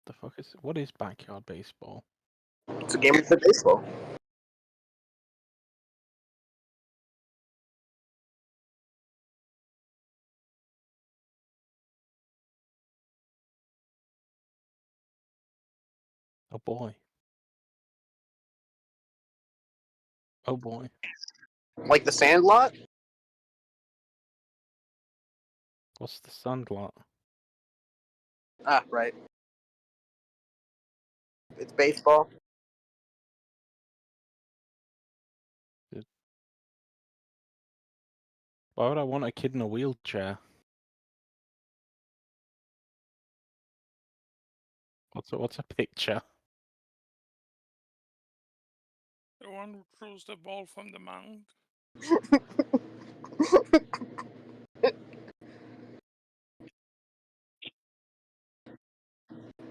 The fuck is what is backyard baseball? It's a game of baseball. Oh boy. Oh boy. Like the Sandlot? What's the Sandlot? Ah, right. It's baseball. Why would I want a kid in a wheelchair? What's a picture? The one who throws the ball from the mound.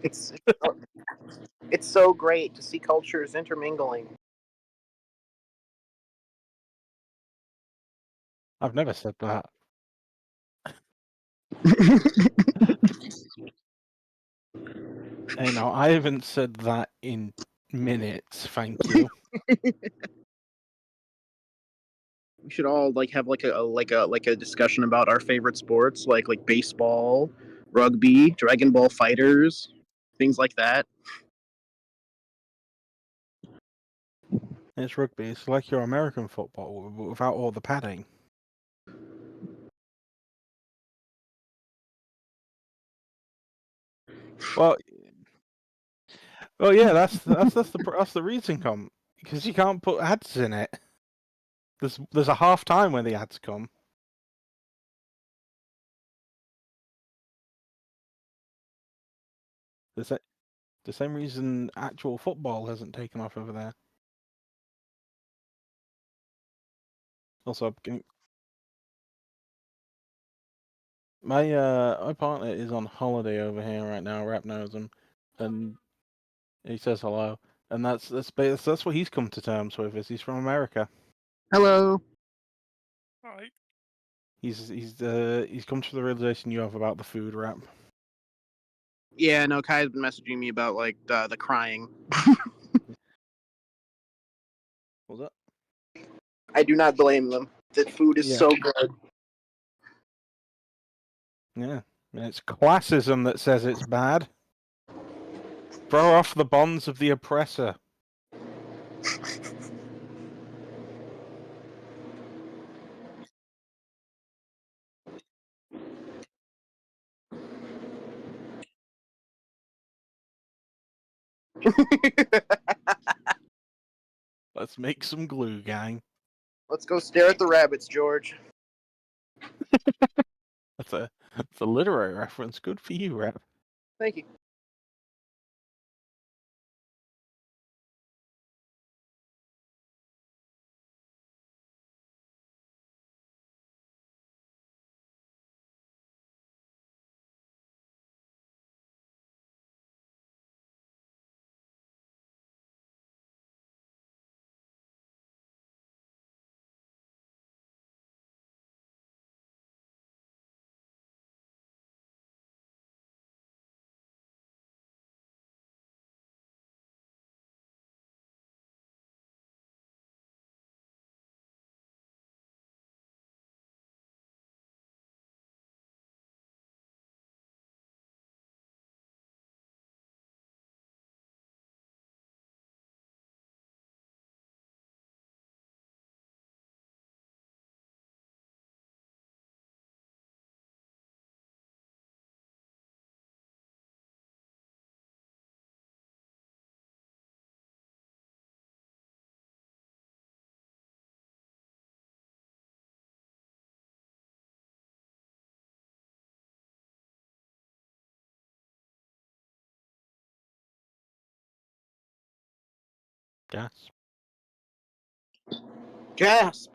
It's so great to see cultures intermingling. I've never said that. Hey, no, I haven't said that in minutes. Thank you. We should all have a discussion about our favorite sports, like baseball, rugby, Dragon Ball Fighters, things like that. It's rugby. It's like your American football without all the padding. Well, yeah, that's the reason, come because you can't put ads in it. There's a half time when the ads come. The same reason actual football hasn't taken off over there. Also, my partner is on holiday over here right now. Rap knows him, and he says hello, and that's what he's come to terms with. Is he's from America. Hello. Right. He's come to the realization you have about the food rap. Yeah, no, Kai's been messaging me about the crying. What's that? I do not blame them. That food is so good. Yeah, and it's classism that says it's bad. Throw off the bonds of the oppressor. Let's make some glue, gang. Let's go stare at the rabbits, George. That's a literary reference. Good for you, Rap. Thank you. Gas. Gasp.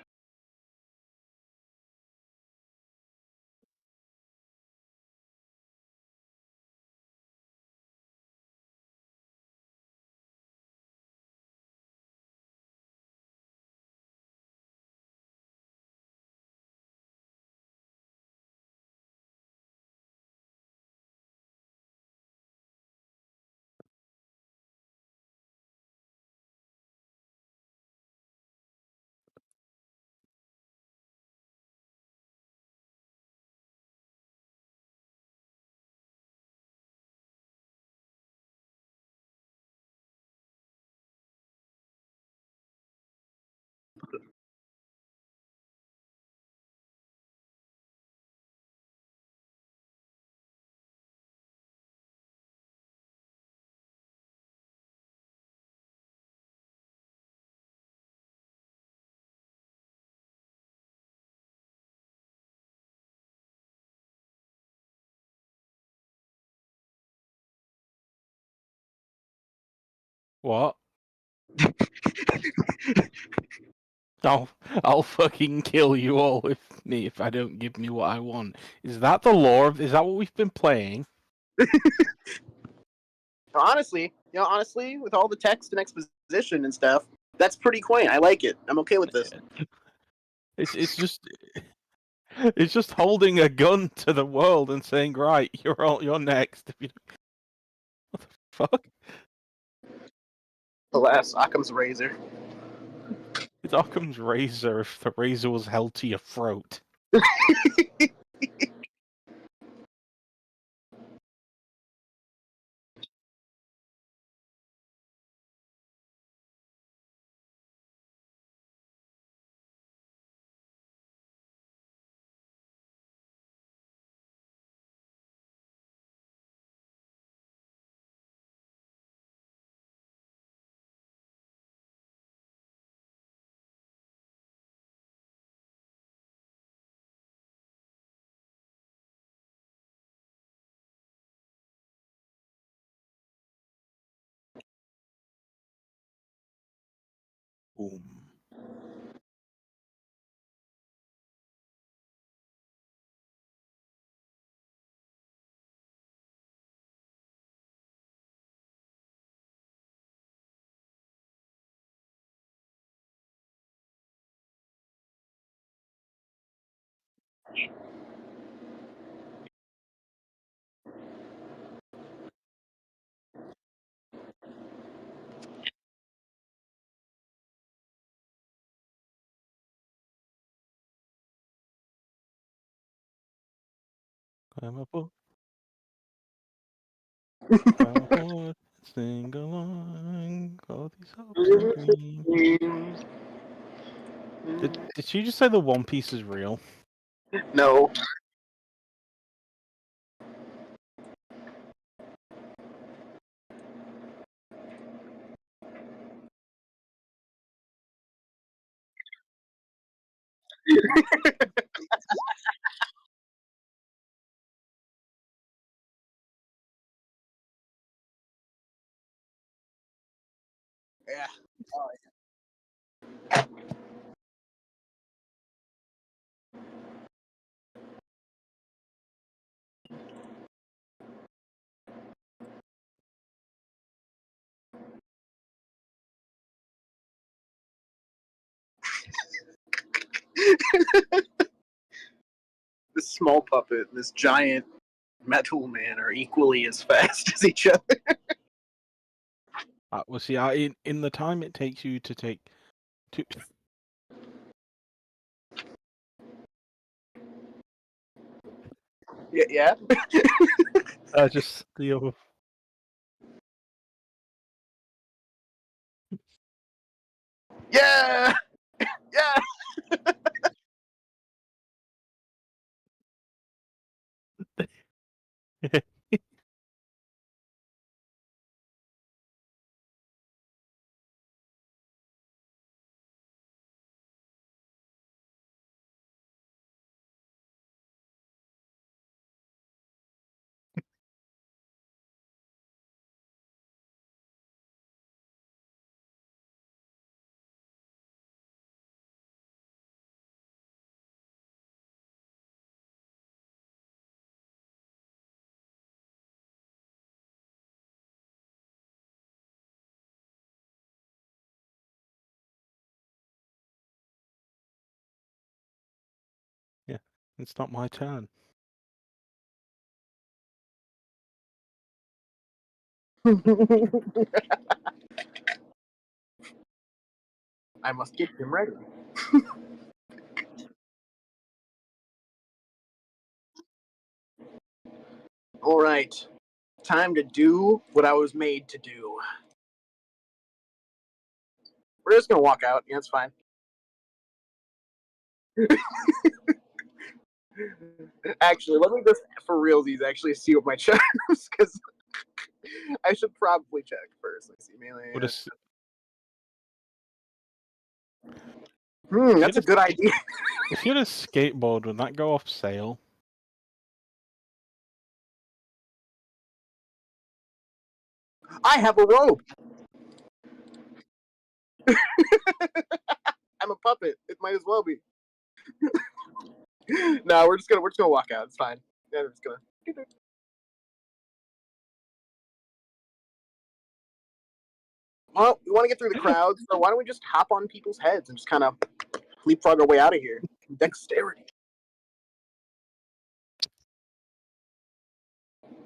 What? I'll fucking kill you all if I don't give me what I want. Is that the lore? Is that what we've been playing? Honestly, with all the text and exposition and stuff, that's pretty quaint. I like it. I'm okay with this. It's just holding a gun to the world and saying, right, you're next. What the fuck? Alas, Occam's razor. It's Occam's razor if the razor was held to your throat. Boom. Climb aboard. Climb aboard. Sing along. All these hopes and dreams. Did she just say the One Piece is real? No. Yeah. Oh, this small puppet and this giant metal man are equally as fast as each other. Well, see, in the time it takes you to take to. Yeah. Just the other. Yeah. Yeah. Yeah, it's not my turn. I must get him ready. All right. Time to do what I was made to do. We're just gonna walk out. Yeah, it's fine. Actually, let me just for realsies actually see what my check is because I should probably check first. Let's see, melee. Would a, That's a good idea. if you had a skateboard, would that go off sale? I have a rope. I'm a puppet. It might as well be. No, we're just gonna walk out. It's fine. Yeah, we're just gonna. Well, we want to get through the crowd, so why don't we just hop on people's heads and just kind of leapfrog our way out of here? Dexterity.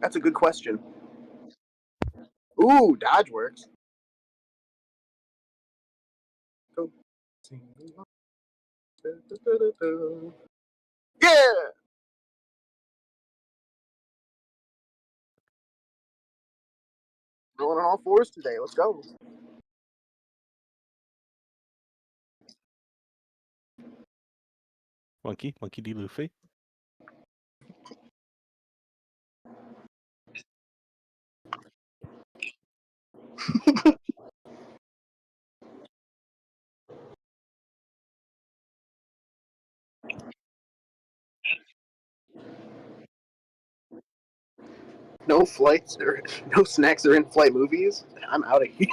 That's a good question. Ooh, dodge works. Go. Yeah! Going on all fours today. Let's go. Monkey D. Luffy. No flights or no snacks or in-flight movies. I'm out of here.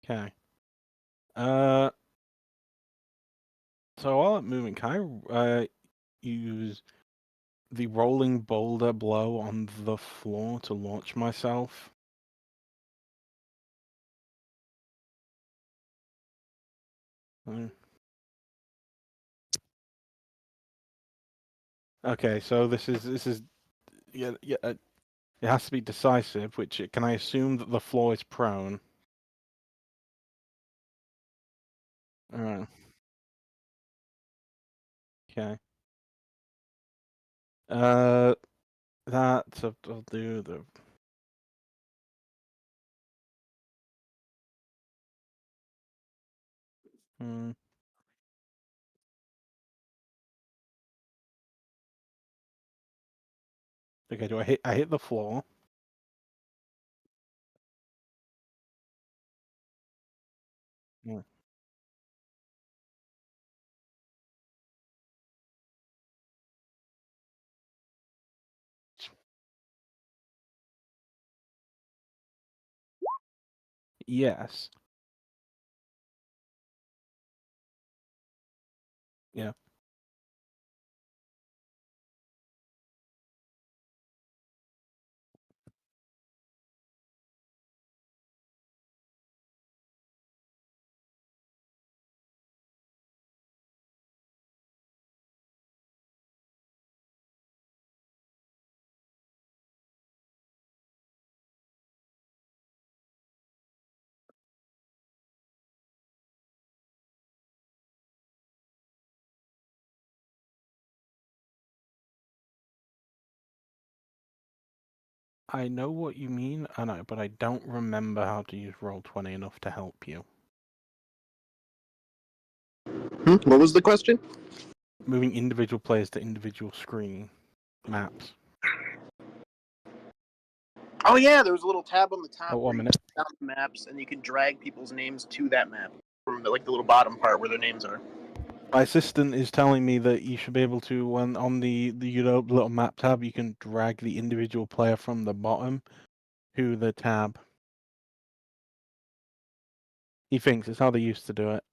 Okay. So while I'm moving, can I use the rolling boulder blow on the floor to launch myself? Okay, so this is yeah, it has to be decisive. Which can I assume that the floor is prone? All right. Okay. That I'll do the. Okay, do I hit the floor? Yeah. Yes. Yeah. I know what you mean, but I don't remember how to use Roll20 enough to help you. What was the question? Moving individual players to individual screen maps. Oh yeah, there was a little tab on the top. Oh, 1 minute. Down the maps, and you can drag people's names to that map from the little bottom part where their names are. My assistant is telling me that you should be able to, when on the little map tab, you can drag the individual player from the bottom to the tab. He thinks it's how they used to do it.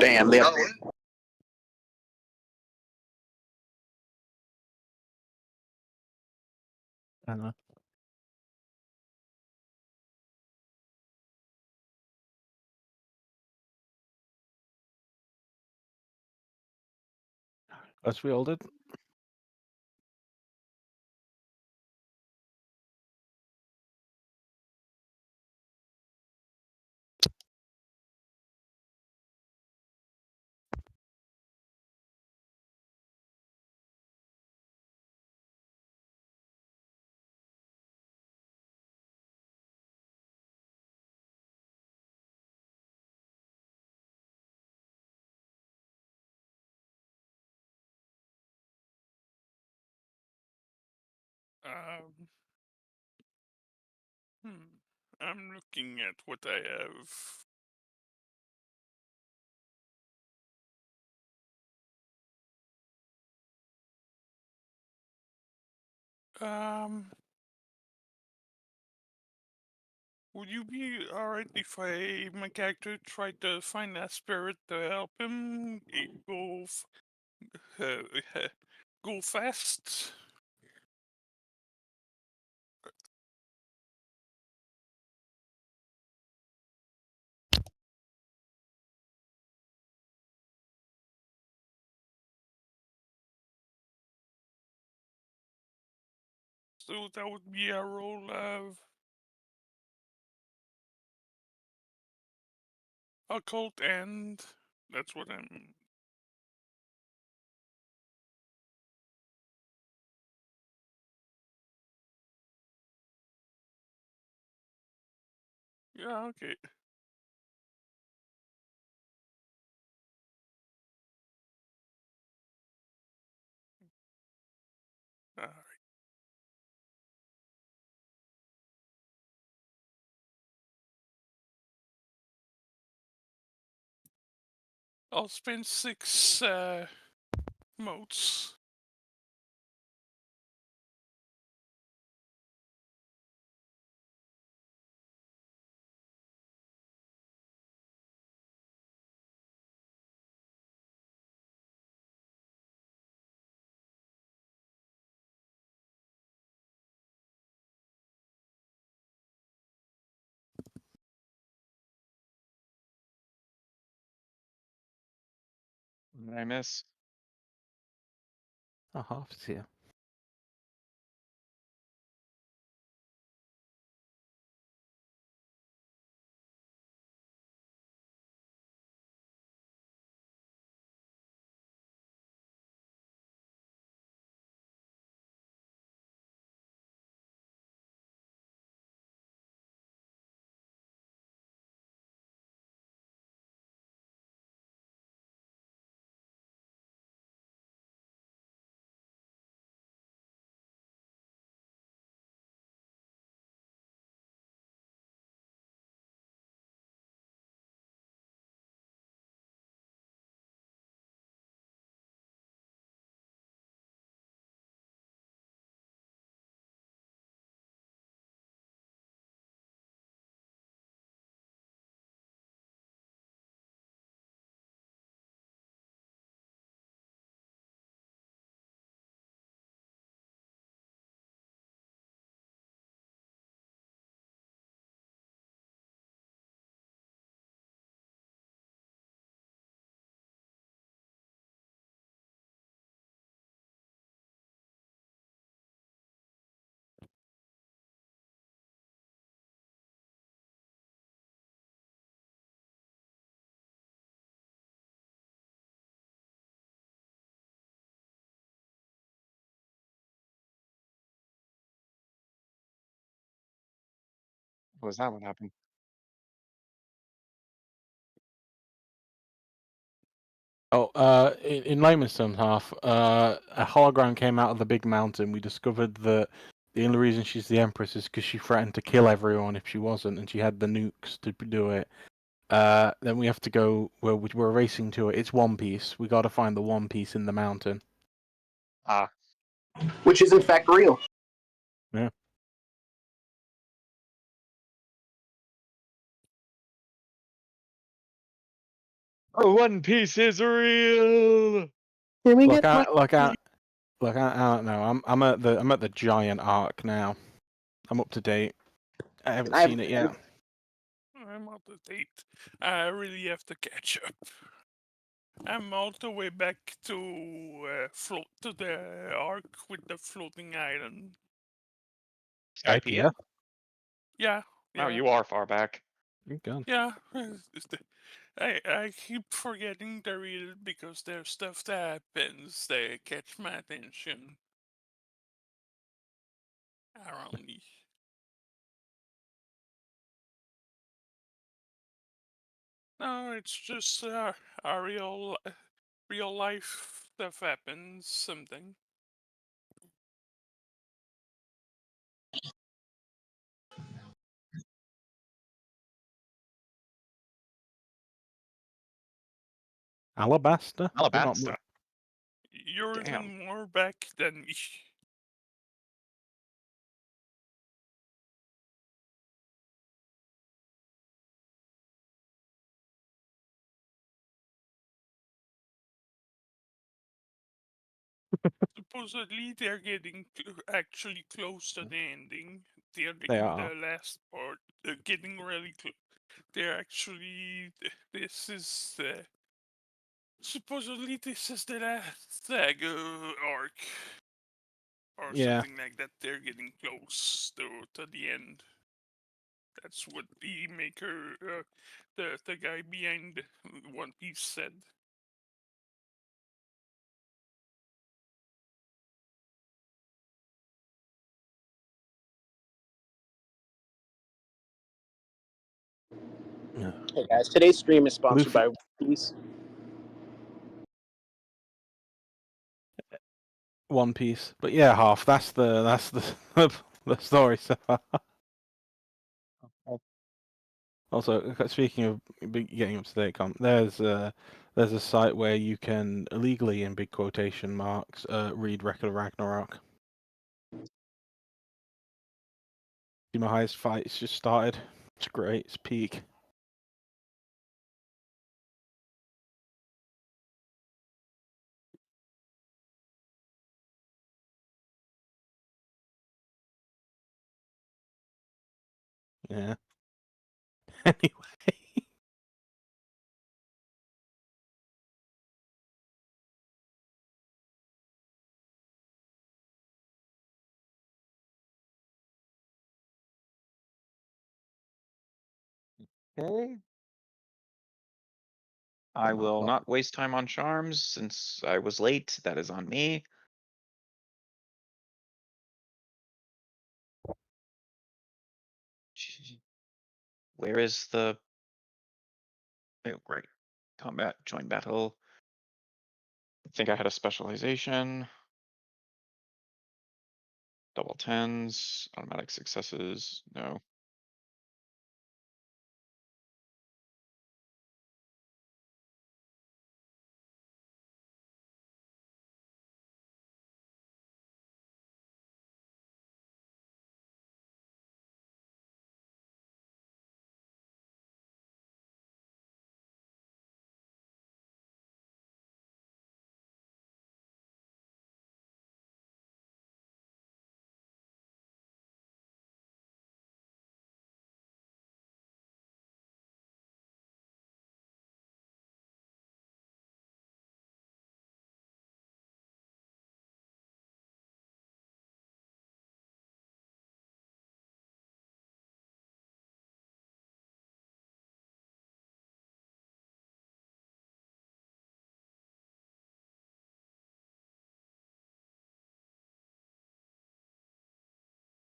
Damn, they have. I don't know. As we all did. Um, I'm looking at what I have. Would you be alright if my character tried to find a spirit to help him go fast? So that would be a roll of occult, and that's what I'm. Yeah, okay. Alright. I'll spend 6 motes. What did I miss? Oh, half is here. Was that what happened? Oh, in layman's terms, a hologram came out of the big mountain. We discovered that the only reason she's the Empress is because she threatened to kill everyone if she wasn't, and she had the nukes to do it. Then we have to go. We're racing to it. It's One Piece. We got to find the One Piece in the mountain. Ah, Which is in fact real. Yeah. oh, One Piece is real. Can we Like get I, my like I, like I don't know. I'm at the giant arc now. I'm up to date. I haven't I seen it yet. I'm out of date. I really have to catch up. I'm all the way back to float to the arc with the floating island. Skypiea? Yeah, Wow, yeah, you are far back. You're gone. yeah. I keep forgetting to read it because there's stuff that happens that catch my attention around me. No, it's just a real life stuff happens. Something. Alabaster. But not Alabasta. You're Damn. even more back than me. Supposedly they're getting actually close to the ending. They're They in are. the last part. They're getting really close. They're actually. This is. Supposedly this is the last saga arc. Or Yeah. something like that. They're getting close to the end. That's what the maker, the guy behind One Piece said. Hey guys, today's stream is sponsored Luffy. by One Piece. One Piece, but yeah, half. That's the the story so far. Also, speaking of getting up to date, there's a site where you can illegally, in big quotation marks, read Record of Ragnarok. My highest fight's just started. It's great. It's peak. Yeah. Anyway. Okay. I Oh, will God. not waste time on charms since I was late. That is on me. Where is the oh, great. Combat, join battle. I think I had a specialization. Double tens, automatic successes, no.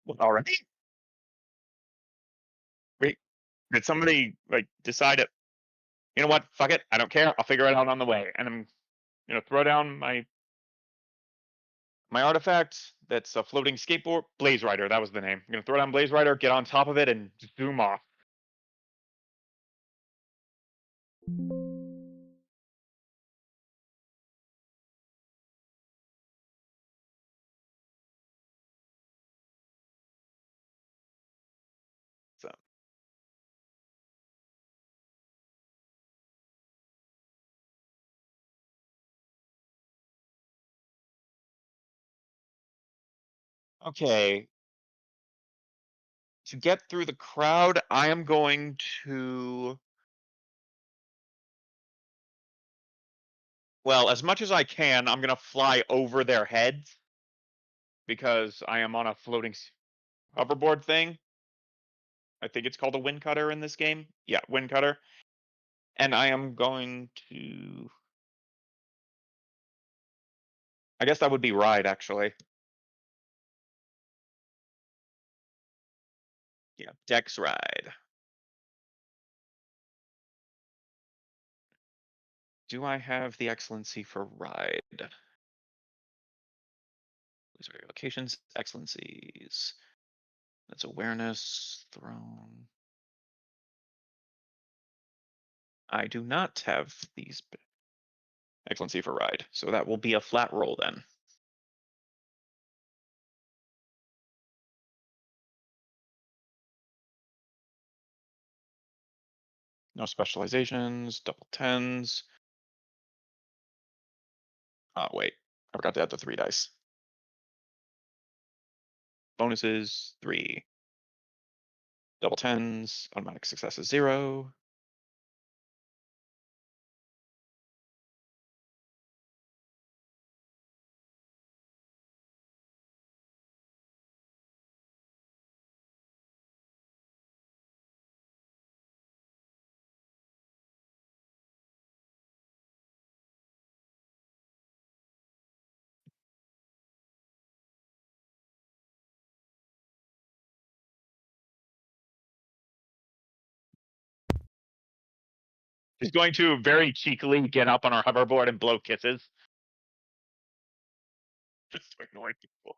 What, already? Wait, did somebody like decide it? You know what? Fuck it. I don't care. I'll figure it out on the way. And I'm throw down my artifact. That's a floating skateboard. Blaze Rider, that was the name. I'm gonna throw down Blaze Rider, get on top of it, and zoom off. So okay. To get through the crowd, I am going to. Well, as much as I can, I'm gonna fly over their heads because I am on a floating hoverboard thing. I think it's called a wind cutter in this game. Yeah, wind cutter. And I am going to. I guess that would be ride, actually. Yeah, Dex ride. Do I have the excellency for ride? These are locations, excellencies. That's awareness, throne. I do not have these excellency for ride, so that will be a flat roll then. No specializations, double tens. Oh, wait. I forgot to add the 3 dice. Bonuses 3. Double 10s. Automatic success is 0. She's going to very cheekily get up on our hoverboard and blow kisses. Just to ignore people.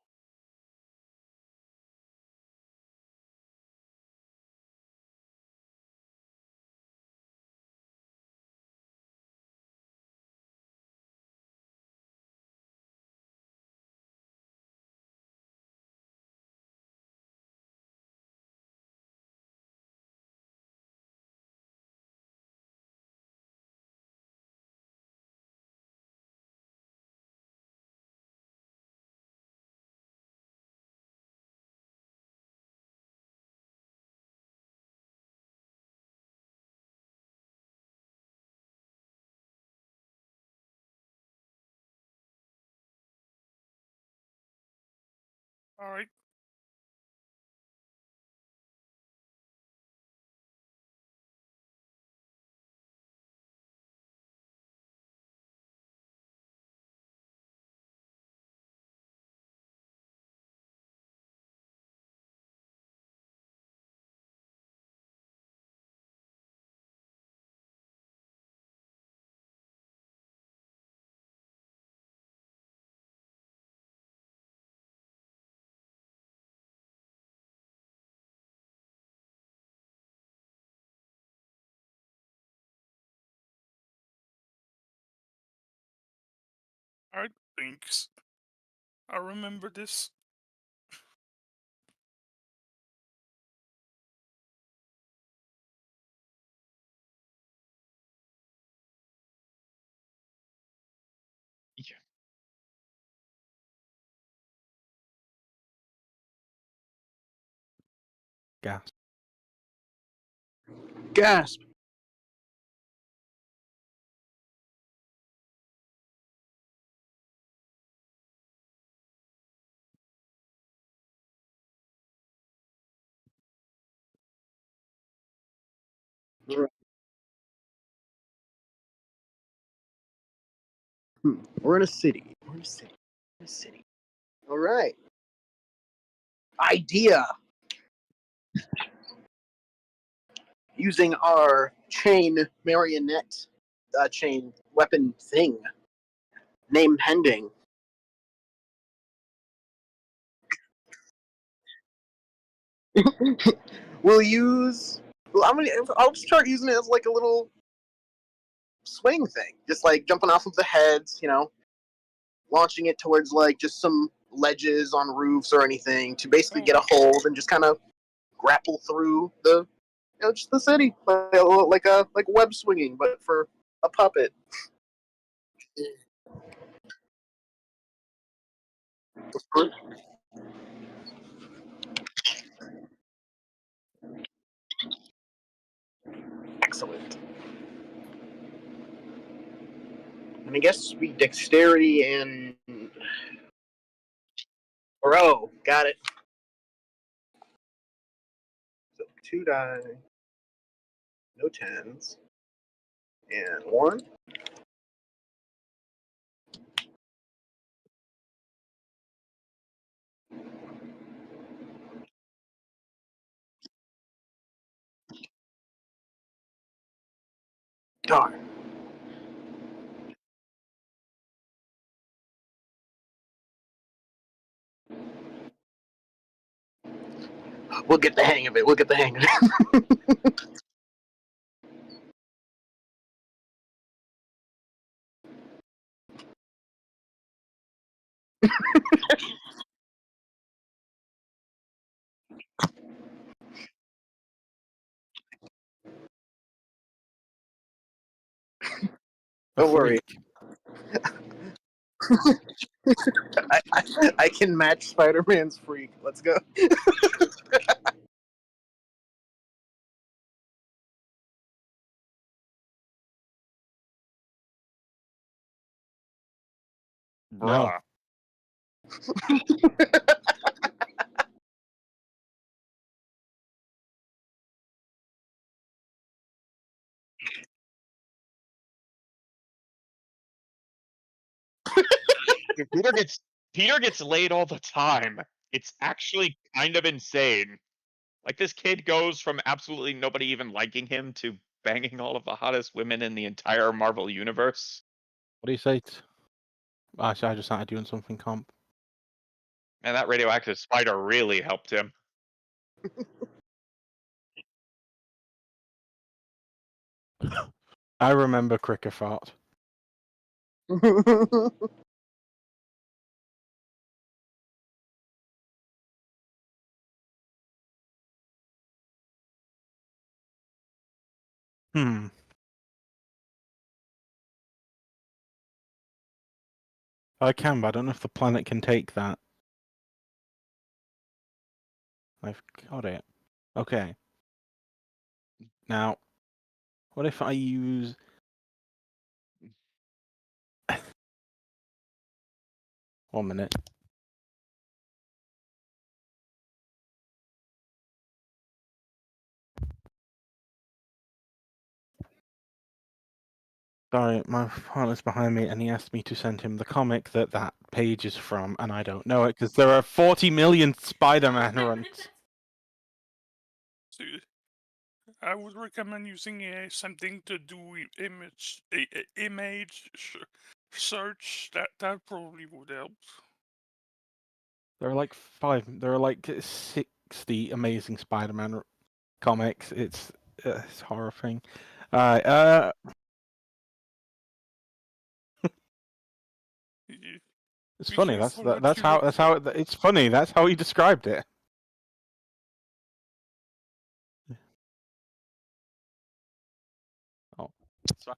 All right. All right. Thanks. I remember this. Yeah. Gas. Gasp. We're in a city. We're in a city. We're in a city. All right. Idea. Using our chain marionette chain weapon thing. Name pending. We'll use. Well, I'll just start using it as like a little swing thing, just like jumping off of the heads, launching it towards like just some ledges on roofs or anything to basically get a hold and just kind of grapple through the, just the city, like web swinging, but for a puppet. Excellent. And I guess we dexterity and row. Got it. So 2 die, no 10s, and 1. Darn. We'll get the hang of it. We'll get the hang of it. A Don't worry. freak. I can match Spider-Man's freak. Let's go. No. Bruh. Dude, Peter gets laid all the time. It's actually kind of insane. Like, this kid goes from absolutely nobody even liking him to banging all of the hottest women in the entire Marvel universe. What do you say? Actually, I just started doing something comp. And that radioactive spider really helped him. I remember Cricketfart. Hmm. I can, but I don't know if the planet can take that. I've got it. Okay. Now, what if I use... One minute. Sorry, my partner's behind me, and he asked me to send him the comic that page is from, and I don't know it because there are 40 million Spider-Man runs. So I would recommend using something to do with image search. That probably would help. There are like 60 Amazing Spider-Man comics. It's horrifying. Y- It's Be funny. careful what That's you how look for. it's funny. That's how he described it. Oh, sorry.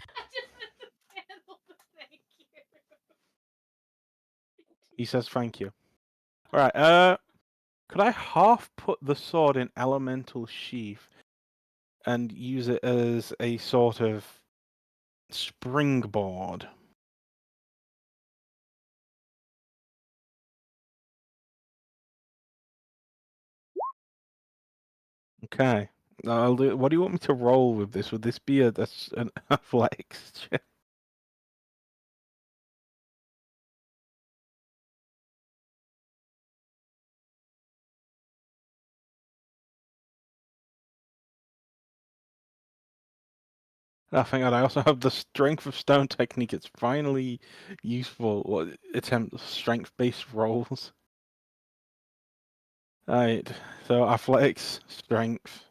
I just missed the panel, but thank you. He says thank you. All right. Could I half put the sword in elemental sheath and use it as a sort of springboard? Okay. I'll do. What do you want me to roll with this? Would this be an athletics check? Oh, thank God. I also have the strength of stone technique. It's finally useful. What attempt strength-based rolls? Alright. So athletics, strength.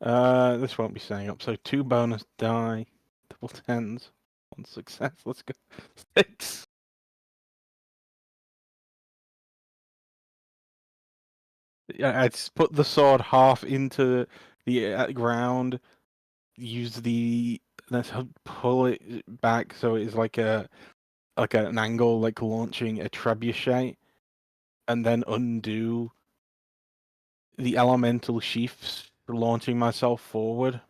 This won't be setting up. So 2 bonus die, double tens, 1 success. Let's go. 6. Yeah, I just put the sword half into the ground. Use the let's pull it back so it's like an angle, like launching a trebuchet, and then undo the elemental sheaths, launching myself forward.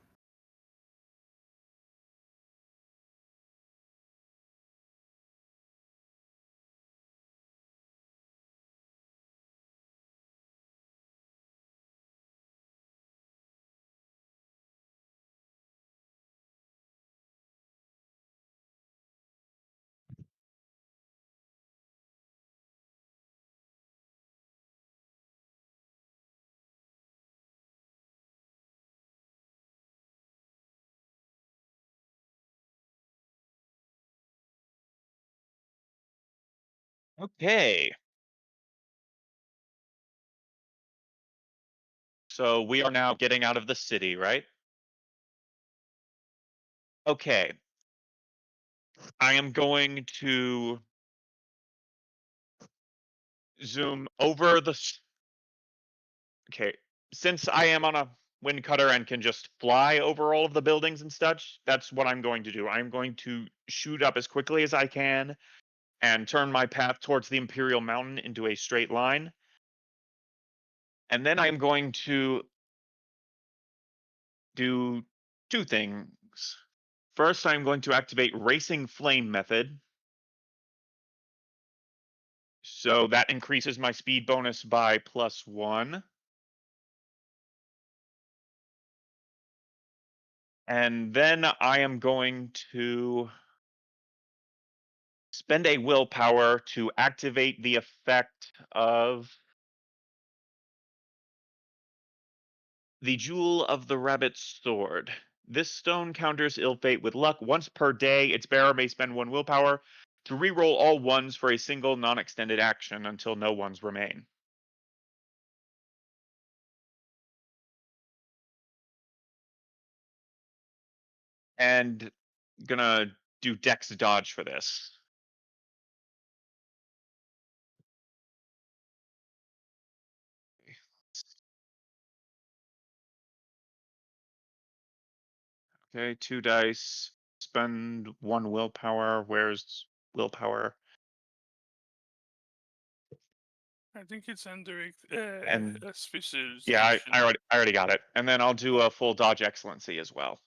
Okay. So we are now getting out of the city, right? Okay. I am going to zoom over the. Okay, since I am on a wind cutter and can just fly over all of the buildings and such, that's what I'm going to do. I'm going to shoot up as quickly as I can and turn my path towards the Imperial Mountain into a straight line. And then I'm going to do two things. First, I'm going to activate Racing Flame method. So that increases my speed bonus by +1. And then I am going to spend a willpower to activate the effect of the Jewel of the Rabbit's Sword. This stone counters ill fate with luck. Once per day, its bearer may spend 1 willpower to reroll all ones for a single non-extended action until no ones remain. And gonna do Dex dodge for this. Okay, 2 dice. Spend 1 willpower. Where's willpower? I think it's under And specialization. yeah, I already got it. And then I'll do a full dodge excellency as well.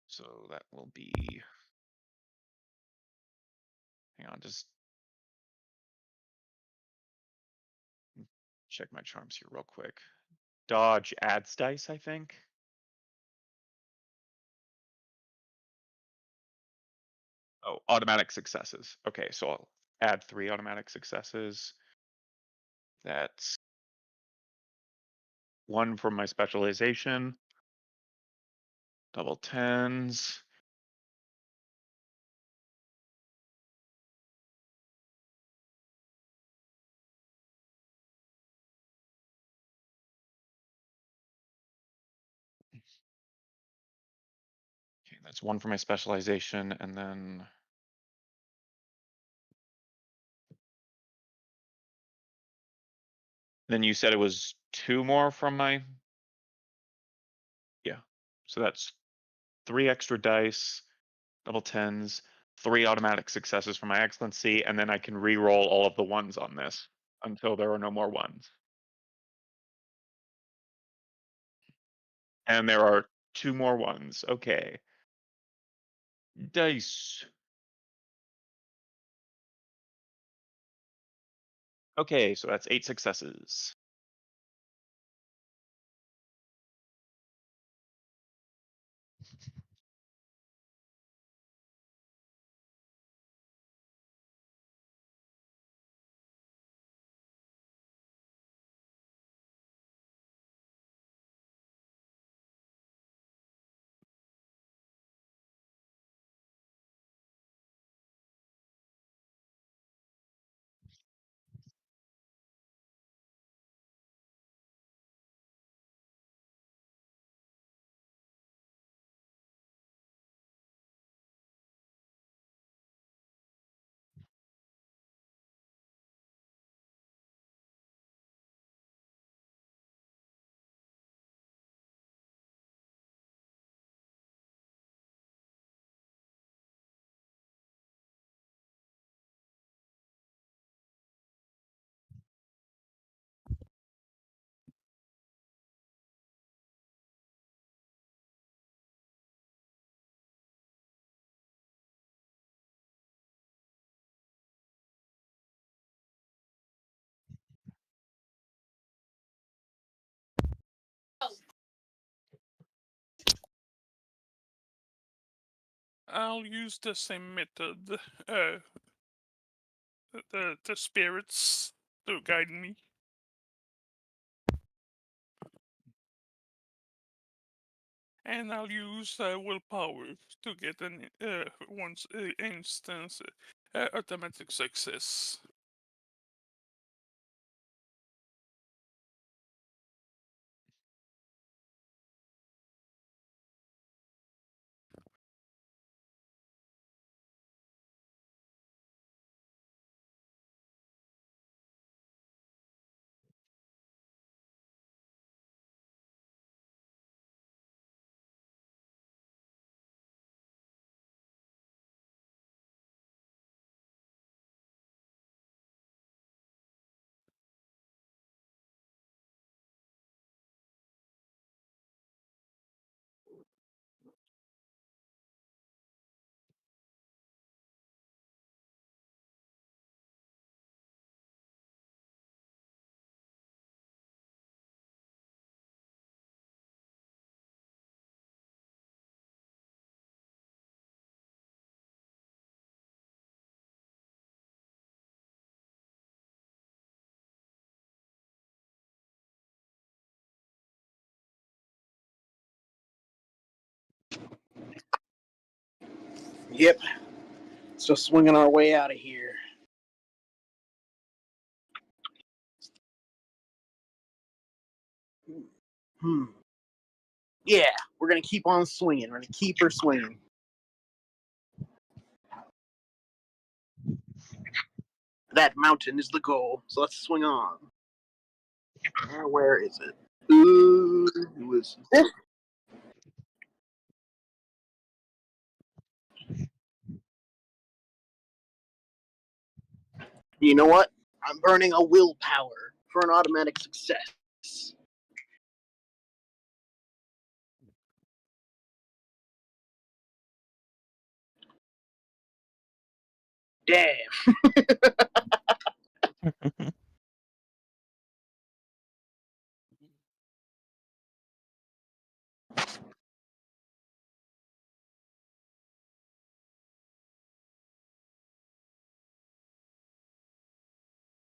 So that will be. Hang on, just check my charms here real quick. Dodge adds dice, I think. Oh, automatic successes. Okay, so I'll add 3 automatic successes. That's 1 from my specialization. Double tens. Okay, that's 1 for my specialization, and then you said it was 2 more from my. Yeah, so that's 3 extra dice, double tens, 3 automatic successes for my excellency, and then I can re-roll all of the ones on this until there are no more ones. And there are 2 more ones. Okay. Dice. Okay, so that's 8 successes. I'll use the same method. The spirits to guide me. And I'll use willpower to get an once instance automatic success. Yep. Still swinging our way out of here. Yeah, we're gonna keep on swinging. We're gonna keep her swinging. That mountain is the goal, so let's swing on. Where is it? Ooh, it was this. You know what? I'm burning a willpower for an automatic success. Damn.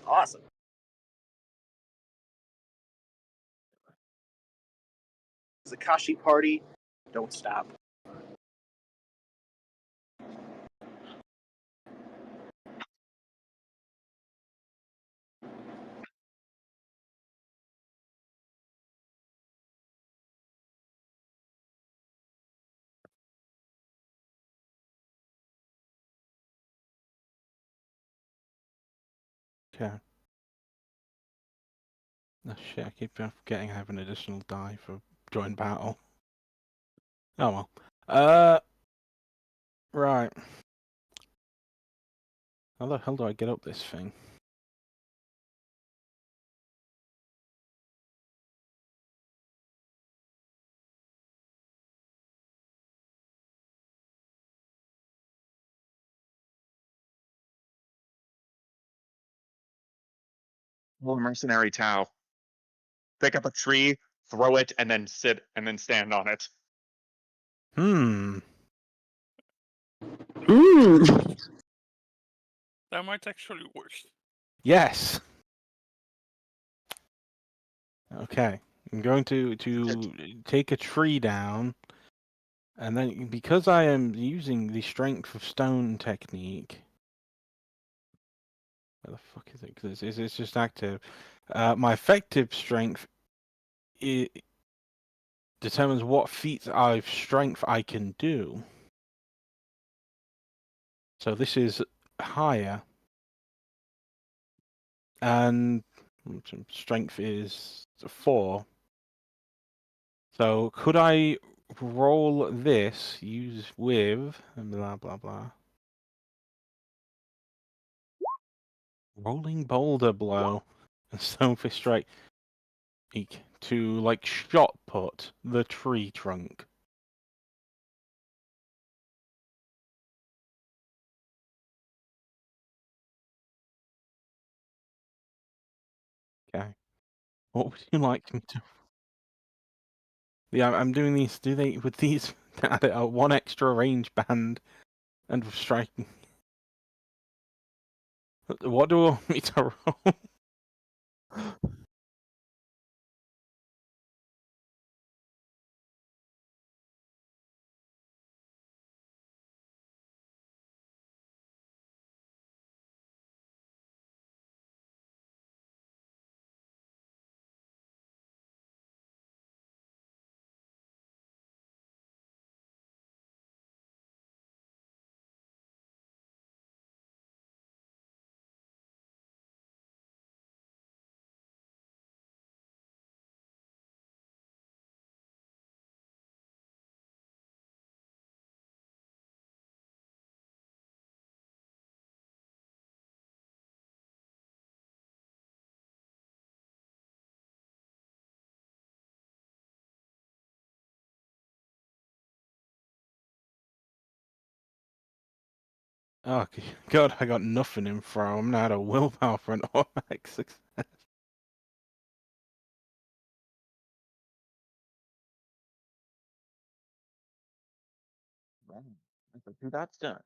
Awesome. Zakashi party. Don't stop. Okay. Oh shit, I keep forgetting I have an additional die for join battle. Oh well. Right. How the hell do I get up this thing? Little mercenary Tau. Pick up a tree, throw it, and then sit and then stand on it. Hmm. That might actually work. Yes. Okay. I'm going to take a tree down, and then because I am using the strength of stone technique. Where the fuck is it? Because it's just active. My effective strength determines what feats of strength I can do. So this is higher, and strength is 4. So could I roll this, use with, and blah blah blah. Rolling boulder blow and stonefish strike to like shot put the tree trunk. Okay. What would you like me to? Yeah, I'm doing these. Do they with these add a 1 extra range band and striking? What do you want me to roll? Oh God, I got nothing in throw. I'm not a willpower for an automatic success. That's done.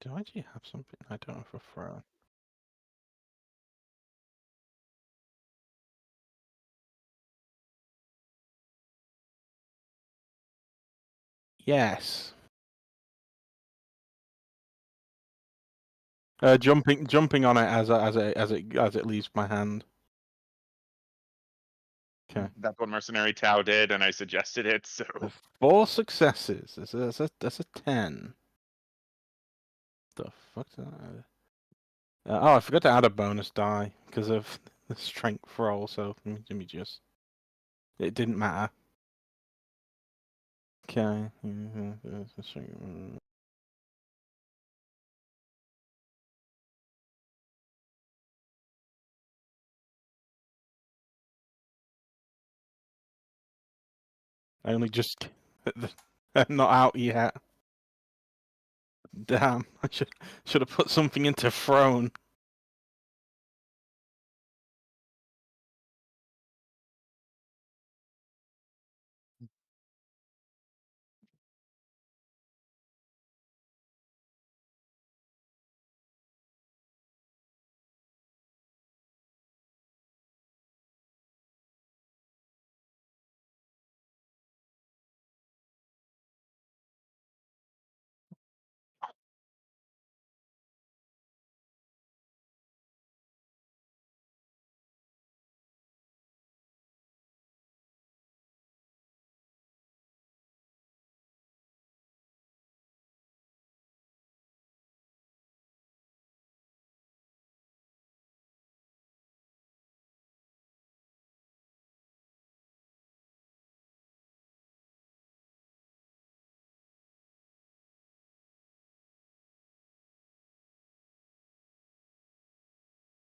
Do I actually have something? I don't have a throw. Yes. Jumping on it as it leaves my hand. Okay. That's what Mercenary Tau did, and I suggested it. So 4 successes. That's a 10. The fuck? Oh, I forgot to add a bonus die because of the strength roll. So let me just. It didn't matter. Okay. I only just not out yet. Damn! I should have put something into throne.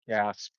yes,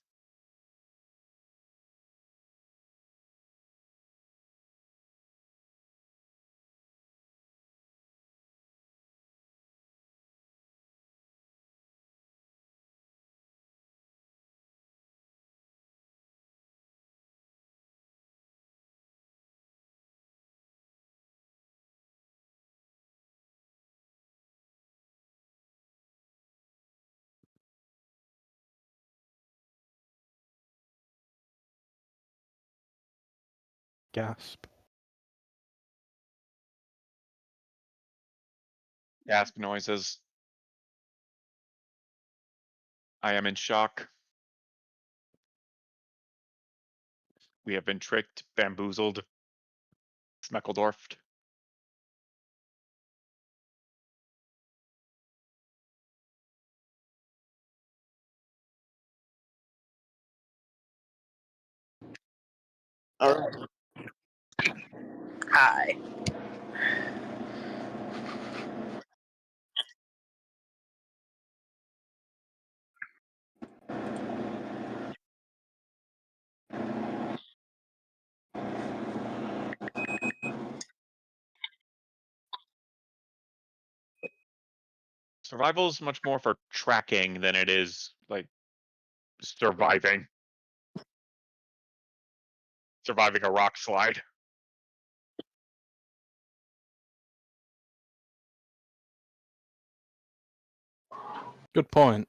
Gasp. gasp noises. I am in shock. We have been tricked, bamboozled, Smeckledorfed. All right. Hi. Survival is much more for tracking than it is like surviving. Surviving a rock slide. Good point.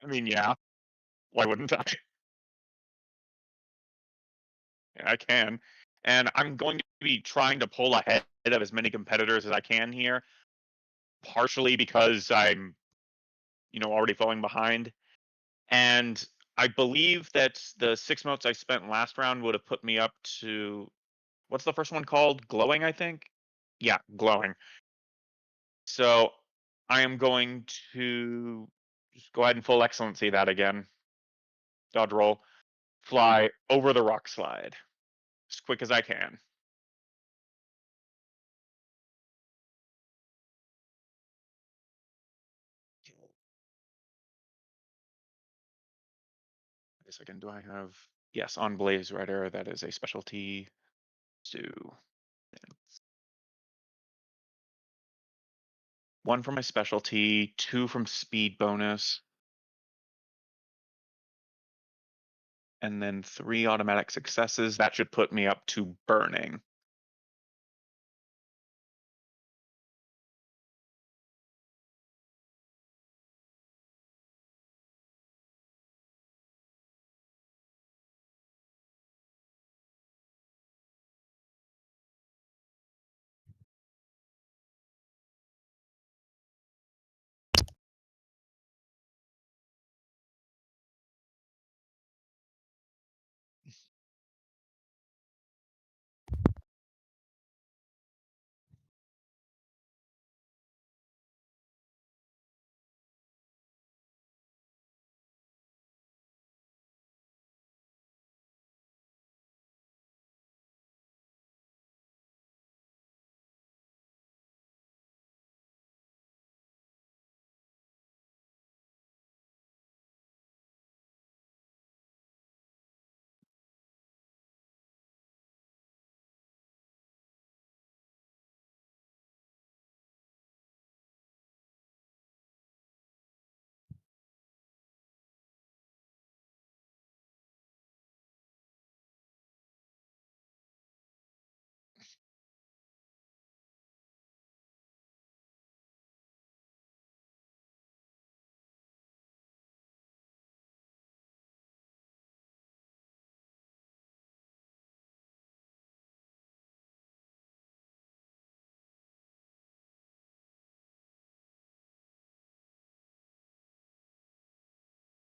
I mean, yeah. Why wouldn't I? Yeah, I can. And I'm going to be trying to pull ahead of as many competitors as I can here. Partially because I'm, already falling behind. And I believe that the 6 motes I spent last round would have put me up to what's the first one called? Glowing, I think? Yeah, glowing. So I am going to just go ahead and full excellency that again. Dodge roll. Fly over the rock slide as quick as I can. Wait a second, do I have yes, on Blaze Rider, that is a specialty. So 1 from my specialty, 2 from speed bonus. And then 3 automatic successes. That should put me up to burning.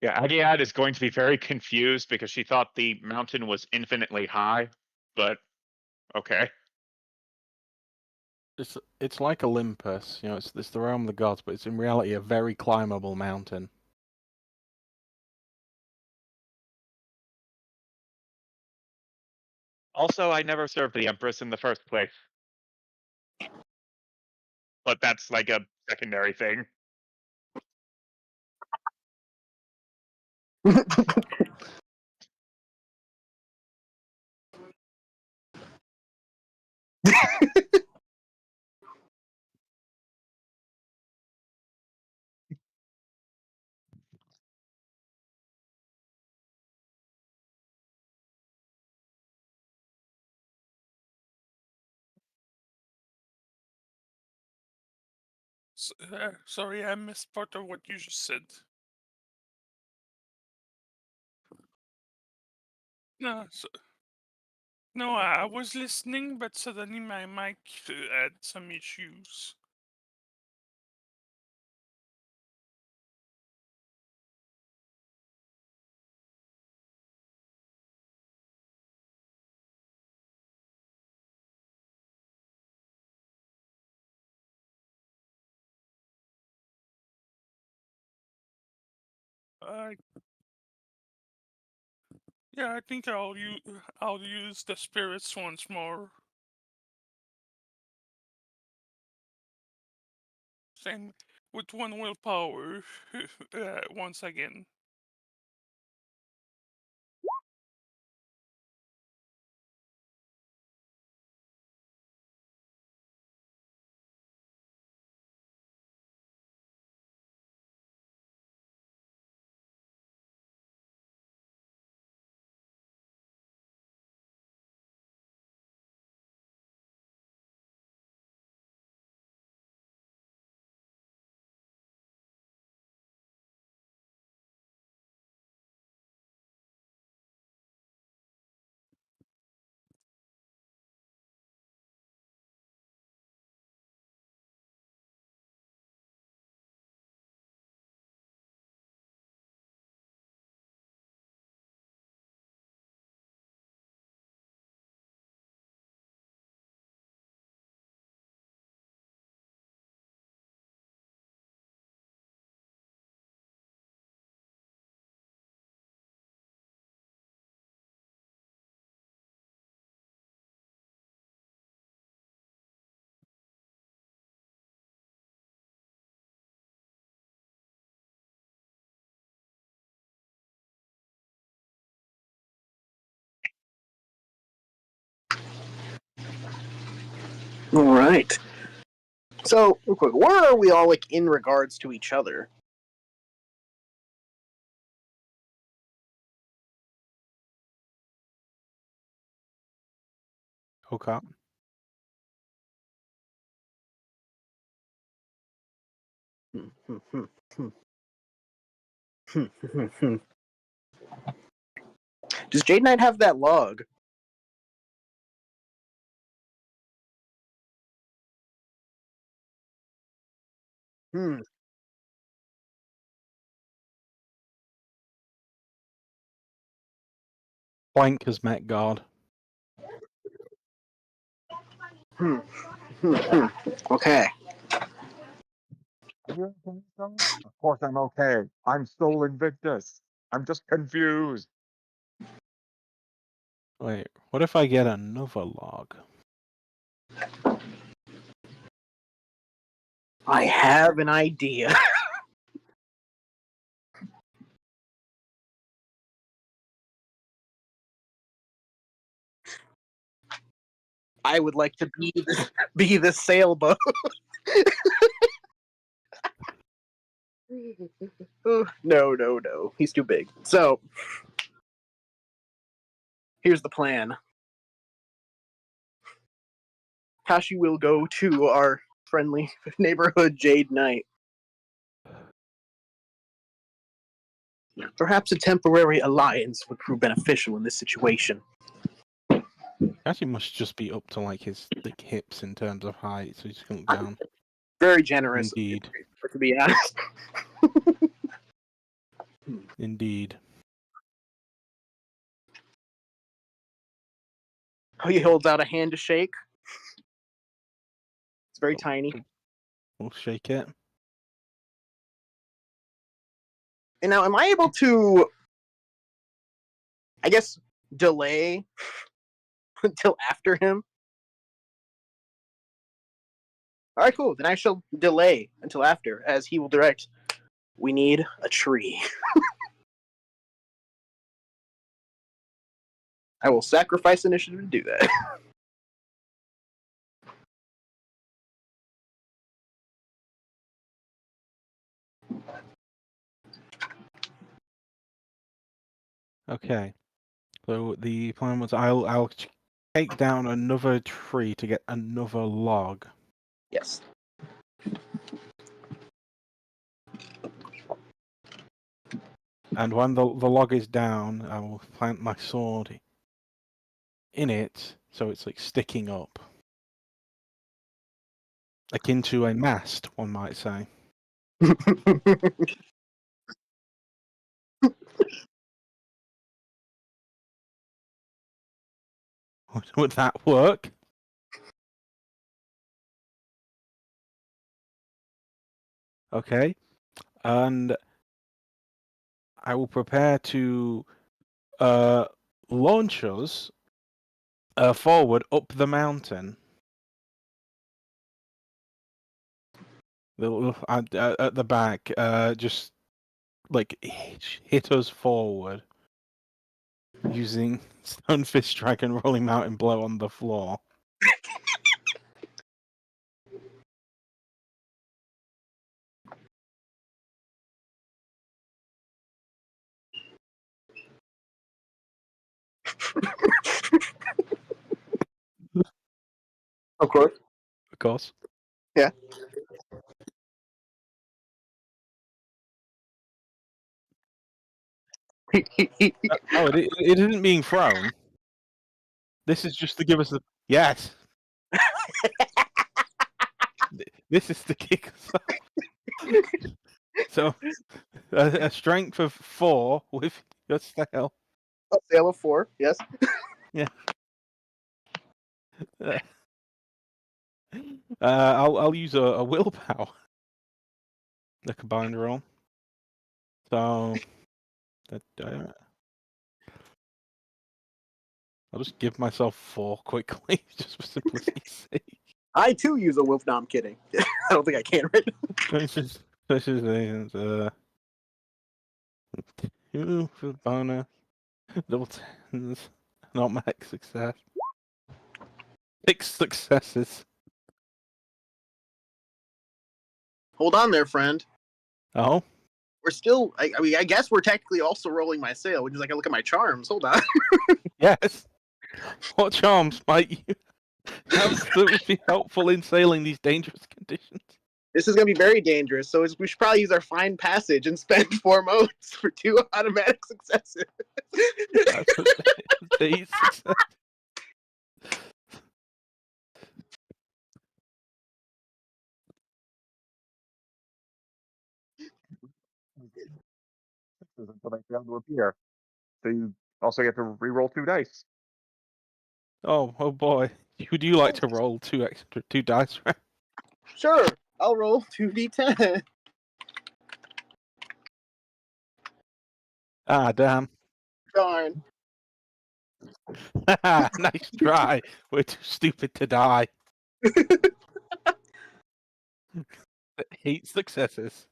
Yeah, Agiad is going to be very confused because she thought the mountain was infinitely high, but okay. It's like Olympus, you know. It's the realm of the gods, but it's in reality a very climbable mountain. Also, I never served the Empress in the first place. But that's like a secondary thing. Sorry, I missed part of what you just said. No, no, I was listening, but suddenly my mic had some issues. Yeah, I think I'll use the spirits once more. Same with one willpower once again. All right. So, real quick, where are we all like in regards to each other? Okay. Does Jade Knight have that log? Hmm. Plank has met God. Okay. Of course I'm okay. I'm Soul Invictus. I'm just confused. Wait, what if I get another log? I have an idea. I would like to be the sailboat. No. He's too big. So, here's the plan. Tashi will go to our friendly neighborhood Jade Knight. Perhaps a temporary alliance would prove beneficial in this situation. Actually, must just be up to like his thick hips in terms of height, so he's going down. Very generous. Indeed. To be honest. Indeed. Oh, he holds out a hand to shake. It's very Oh, tiny. We'll shake it. And now, am I able to, I guess, delay until after him? All right, cool. Then I shall delay until after, as he will direct. We need a tree. I will sacrifice initiative to do that. Okay. So the plan was I'll take down another tree to get another log. Yes. And when the log is down, I will plant my sword in it so it's like sticking up. Akin to a mast, one might say. Would that work? Okay. And I will prepare to launch us forward up the mountain. At the back, just like hit us forward using Stonefish Strike and Rolling Mountain Blow on the floor. Of course. Of course. Yeah. Oh, it isn't being thrown. This is just to give us the yes. This is to kick us off. So a strength of 4 with your sail. A sail of 4, yes. I'll use a willpower. The combined roll. So I'll just give myself 4 quickly, just for simplicity's sake. I too use a wolf. No, I'm kidding. I don't think I can right now. This is 2 for the bonus. Double tens. Not max success. 6 successes. Hold on there, friend. Oh? We're still. I mean, I guess we're technically also rolling my sail, which is I can look at my charms. Hold on. Yes. What charms might you have that would be helpful in sailing these dangerous conditions? This is going to be very dangerous, so we should probably use our fine passage and spend 4 modes for 2 automatic successes. That's the success. Until they fail to appear. So you also get to re-roll 2 dice. Oh boy. Would you like to roll 2 dice, right? Sure, I'll roll 2d10. Ah, damn. Darn. Nice try. We're too stupid to die. 8 successes.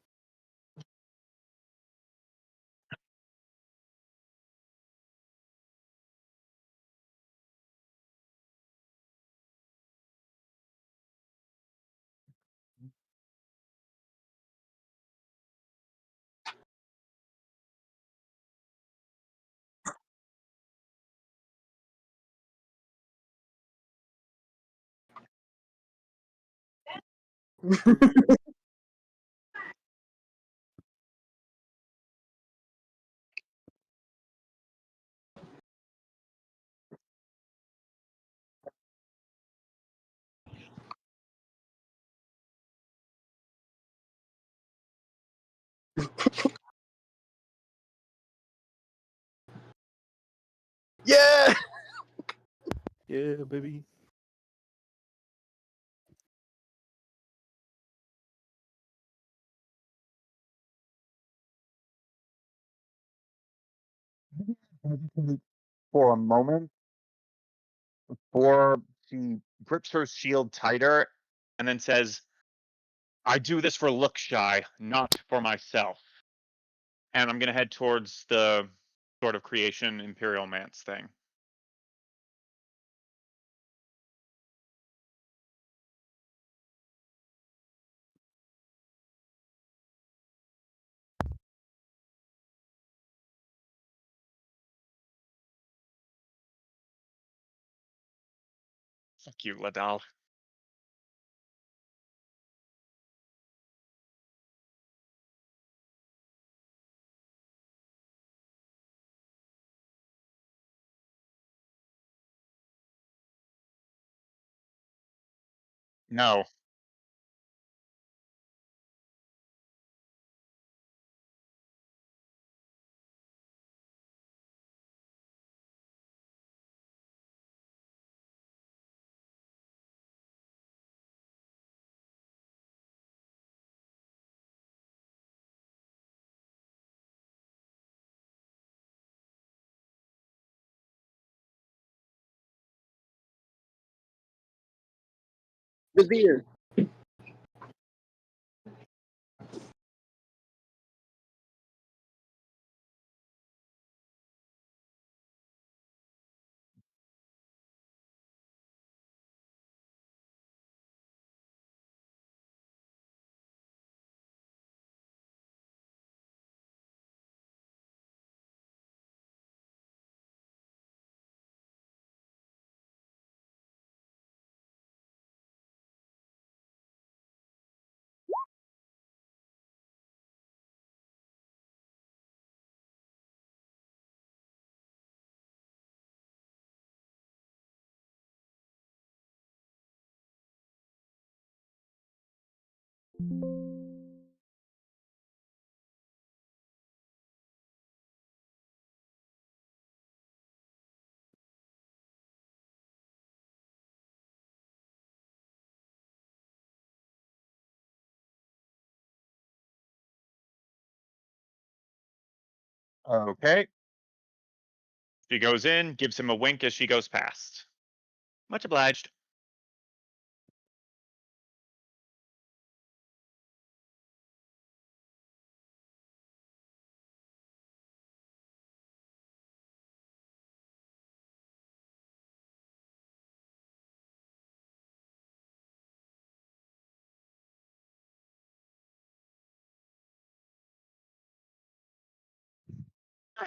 Yeah. Yeah, baby. For a moment, before she grips her shield tighter and then says, I do this for look shy, not for myself. And I'm gonna head towards the sort of creation Imperial Mance thing. Fuck you, Ladal. No. Vizier. Okay. She goes in, gives him a wink as she goes past. Much obliged.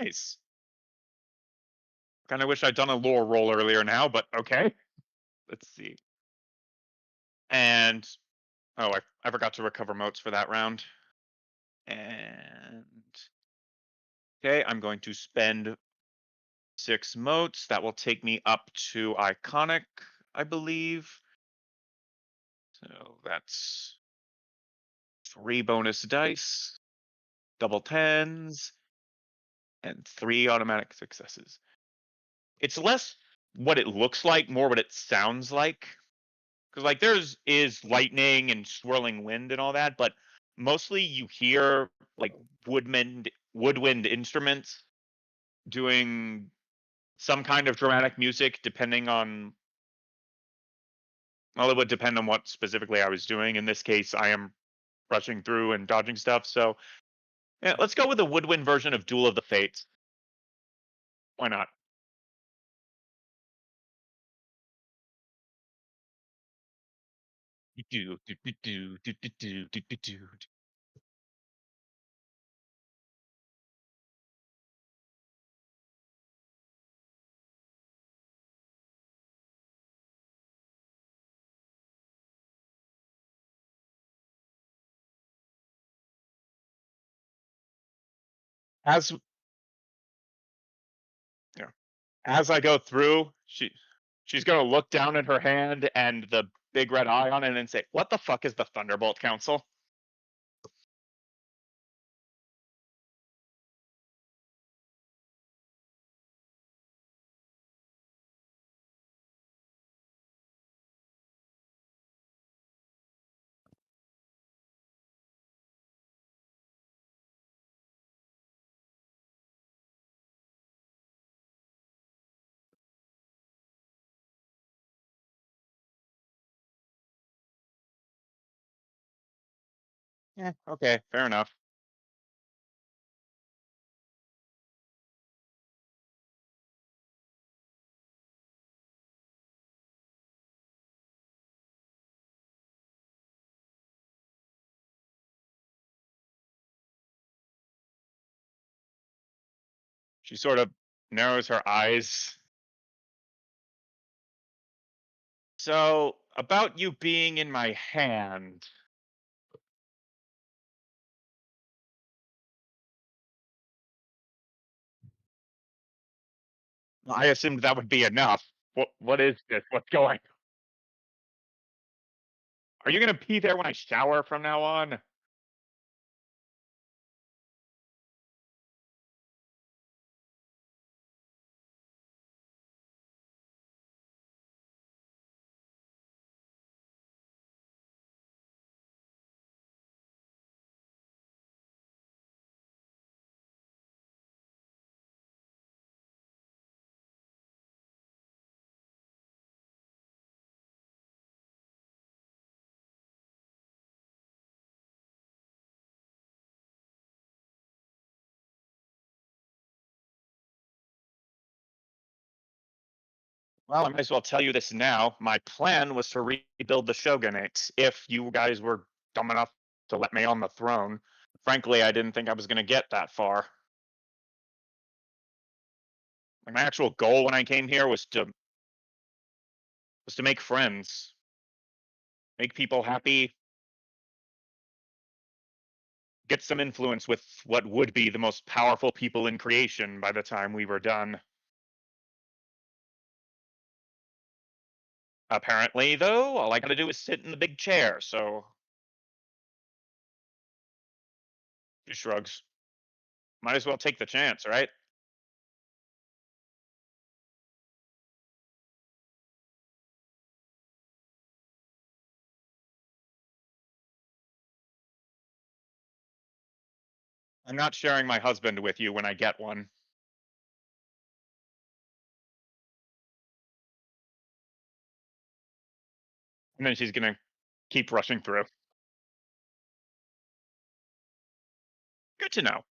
Nice. Kind of wish I'd done a lore roll earlier now, but okay. Let's see. And oh, I forgot to recover motes for that round. And okay, I'm going to spend 6 motes. That will take me up to iconic, I believe. So that's 3 bonus dice, double tens, and 3 automatic successes. It's less what it looks like, more what it sounds like. Because like there's is lightning and swirling wind and all that, but mostly you hear like woodwind instruments doing some kind of dramatic music, depending on. Well, it would depend on what specifically I was doing. In this case, I am rushing through and dodging stuff. So yeah, let's go with the woodwind version of Duel of the Fates. Why not? As yeah, as I go through, she's gonna look down at her hand and the big red eye on it and say, "What the fuck is the Thunderbolt Council?" Okay, fair enough. She sort of narrows her eyes. So, about you being in my hand. I assumed that would be enough. What is this? What's going? Are you gonna pee there when I shower from now on? Well, I might as well tell you this now. My plan was to rebuild the shogunate if you guys were dumb enough to let me on the throne. Frankly, I didn't think I was going to get that far. Like, my actual goal when I came here was to make friends, make people happy, get some influence with what would be the most powerful people in creation by the time we were done. Apparently, though, all I gotta do is sit in the big chair, so she shrugs. Might as well take the chance, right? I'm not sharing my husband with you when I get one. And then she's gonna keep rushing through. Good to know.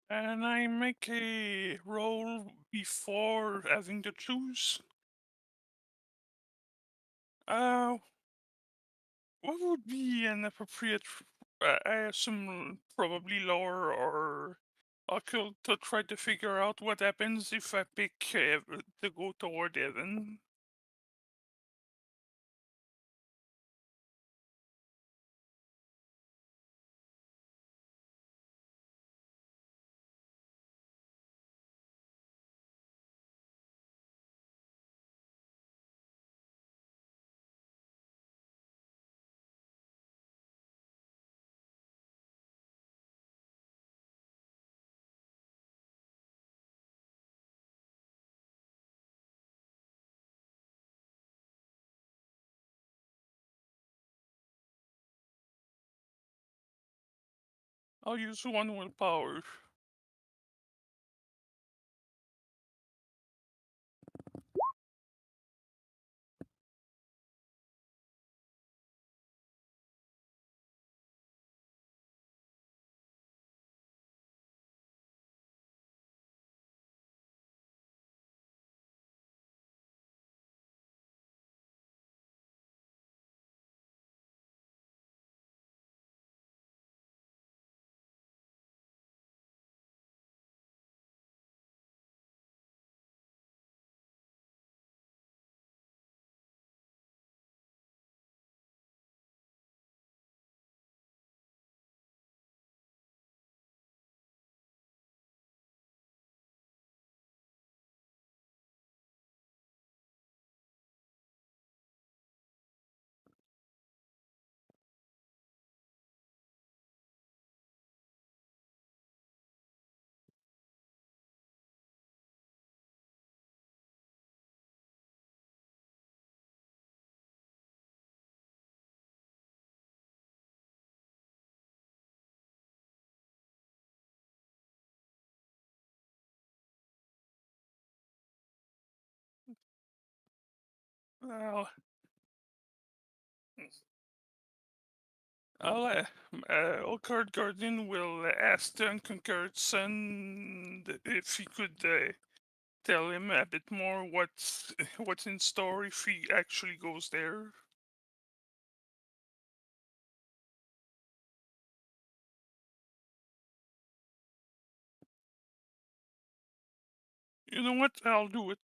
And I make a roll before having to choose. Uh, what would be an appropriate? I assume probably lore or occult to try to figure out what happens if I pick to go toward heaven. I'll use one willpower. Well, Occurred Guardian will ask the Unconquered Son if he could tell him a bit more what's in store if he actually goes there. You know what? I'll do it.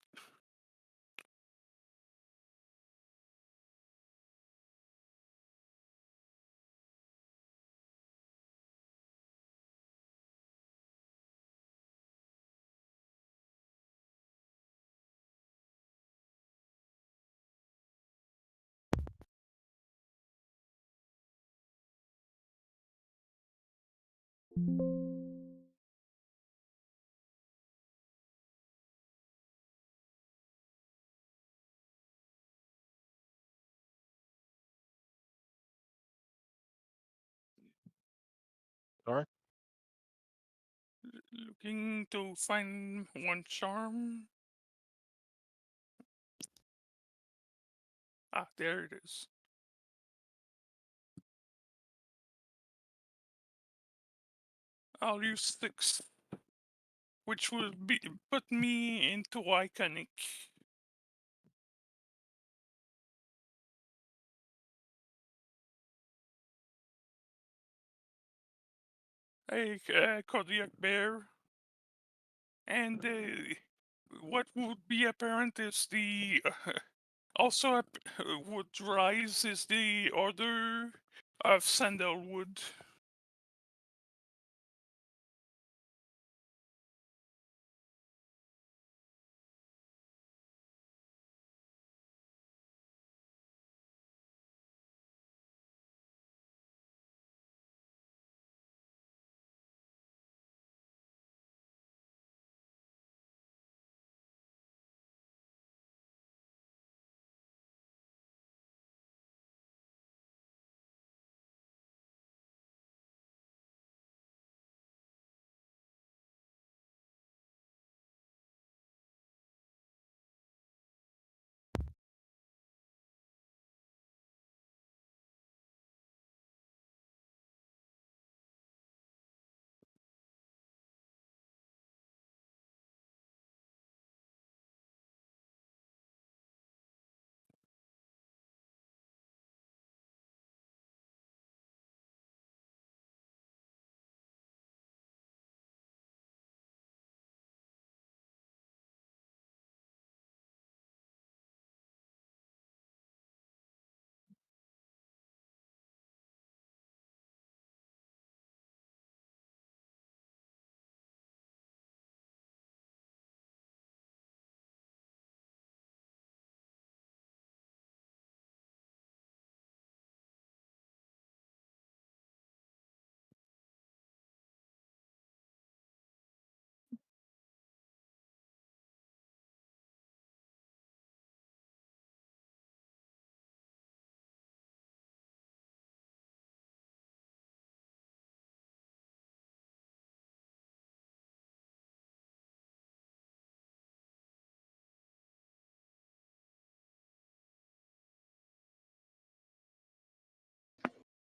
Sorry. Looking to find one charm. Ah, there it is. I'll use 6, which will put me into iconic. A Kodiak bear, and what would be apparent is the also would rise is the order of sandalwood.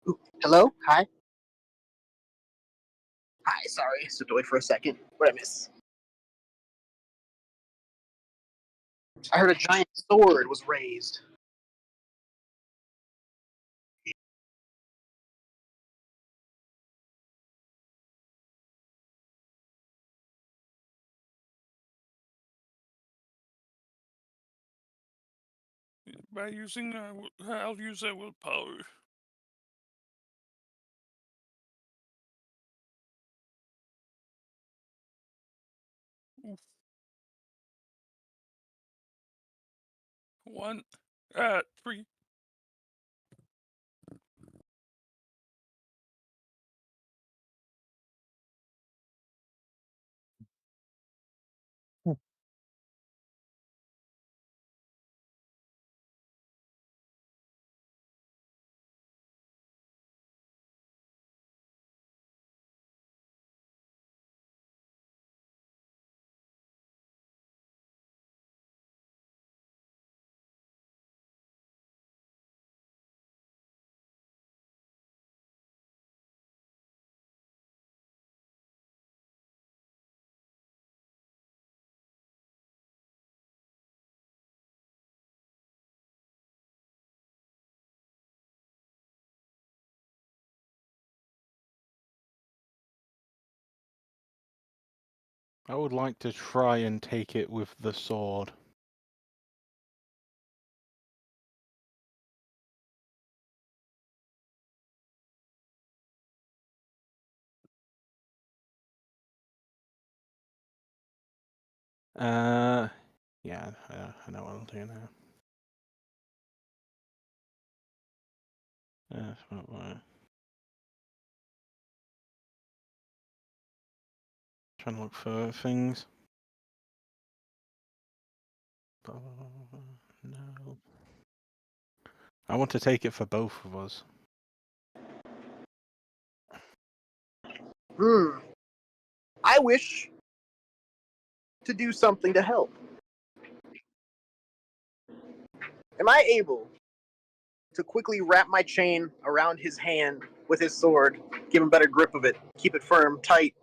Ooh, hello? Hi? Hi, sorry. Stepped away for a second. What did I miss? I heard a giant sword was raised. By using I'll use a willpower. Oof. 1, 3. I would like to try and take it with the sword. Yeah, I know what I'll do now. Trying to look for things. No. I want to take it for both of us. I wish to do something to help. Am I able to quickly wrap my chain around his hand with his sword, give him better grip of it, keep it firm, tight?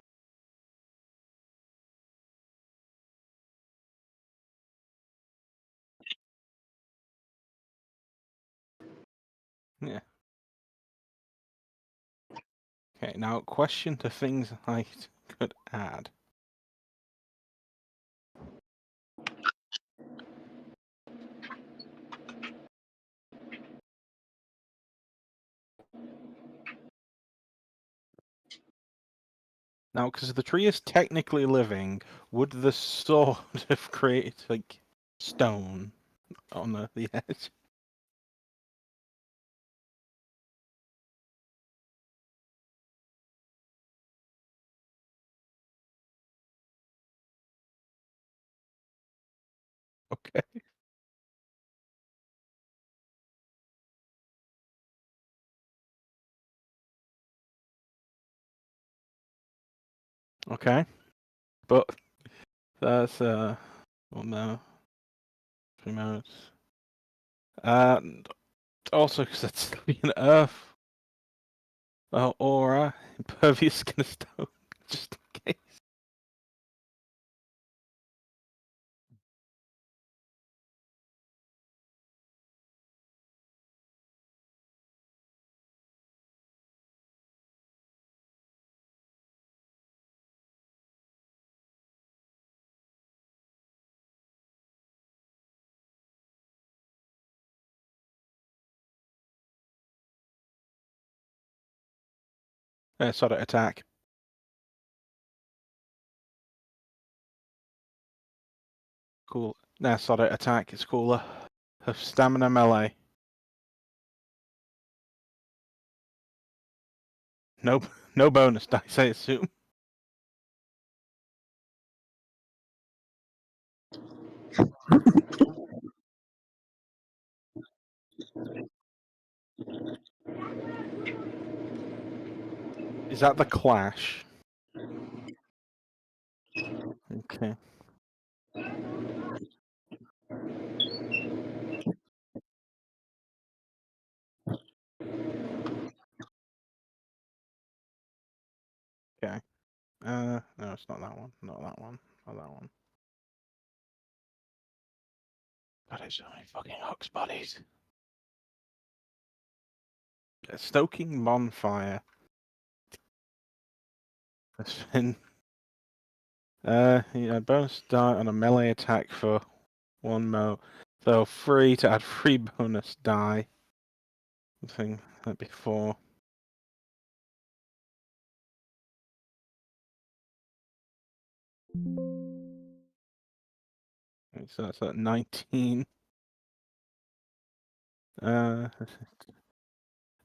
Yeah. Okay, now question to things I could add. Now, because the tree is technically living, would the sword have created, like, stone on the edge? Okay. Okay. But that's, well, no. 3 minutes. And also, because that's an earth aura, impervious skin of stone, just in case. Sort of attack. Cool. Nah, sort of attack. It's cooler. Have stamina melee. No, no bonus dice, I assume. Is that the clash? Okay. Okay. No, it's not that one. Not that one. Not that one. God, there's so many fucking hooks bodies. Stoking bonfire. That's been. Yeah, bonus die on a melee attack for 1 mo. So 3 to add 3 bonus die. Something like before. So that's at 19. No,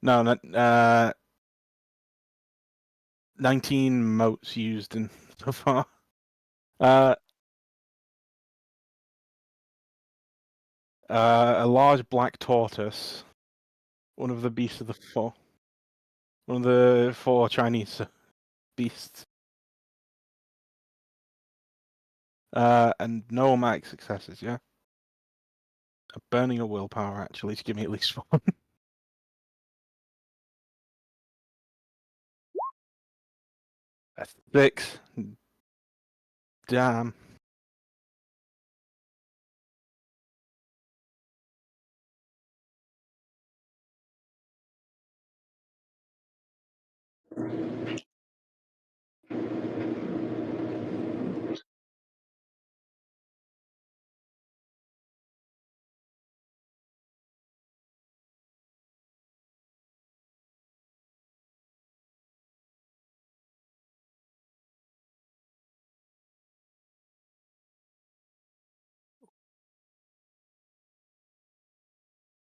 not 19 motes used in so far. A large black tortoise, one of the beasts of the four, one of the 4 Chinese beasts. And no max successes, yeah. Burning a willpower actually to give me at least 1. That's 6. Damn.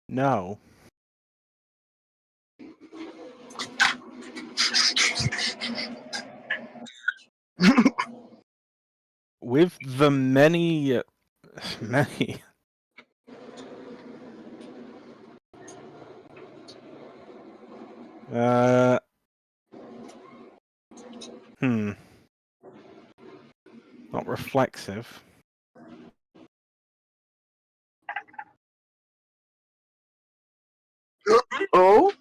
No. With the many. Many. Hmm. Not reflexive. Oh,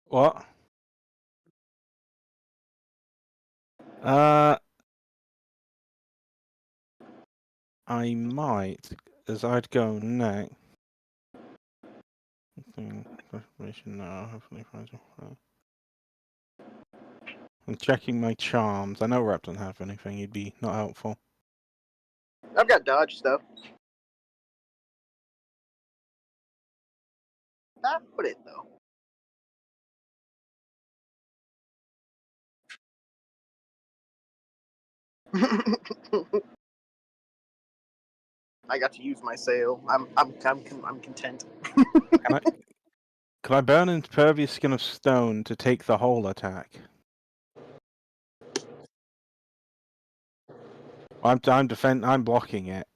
What? I might, as I'd go next. Information now. Hopefully, I'm checking my charms. I know Rep doesn't have anything. He'd be not helpful. I've got dodge stuff. Not put it though. I got to use my sail. I'm content. Can I burn impervious skin of stone to take the whole attack? I'm blocking it.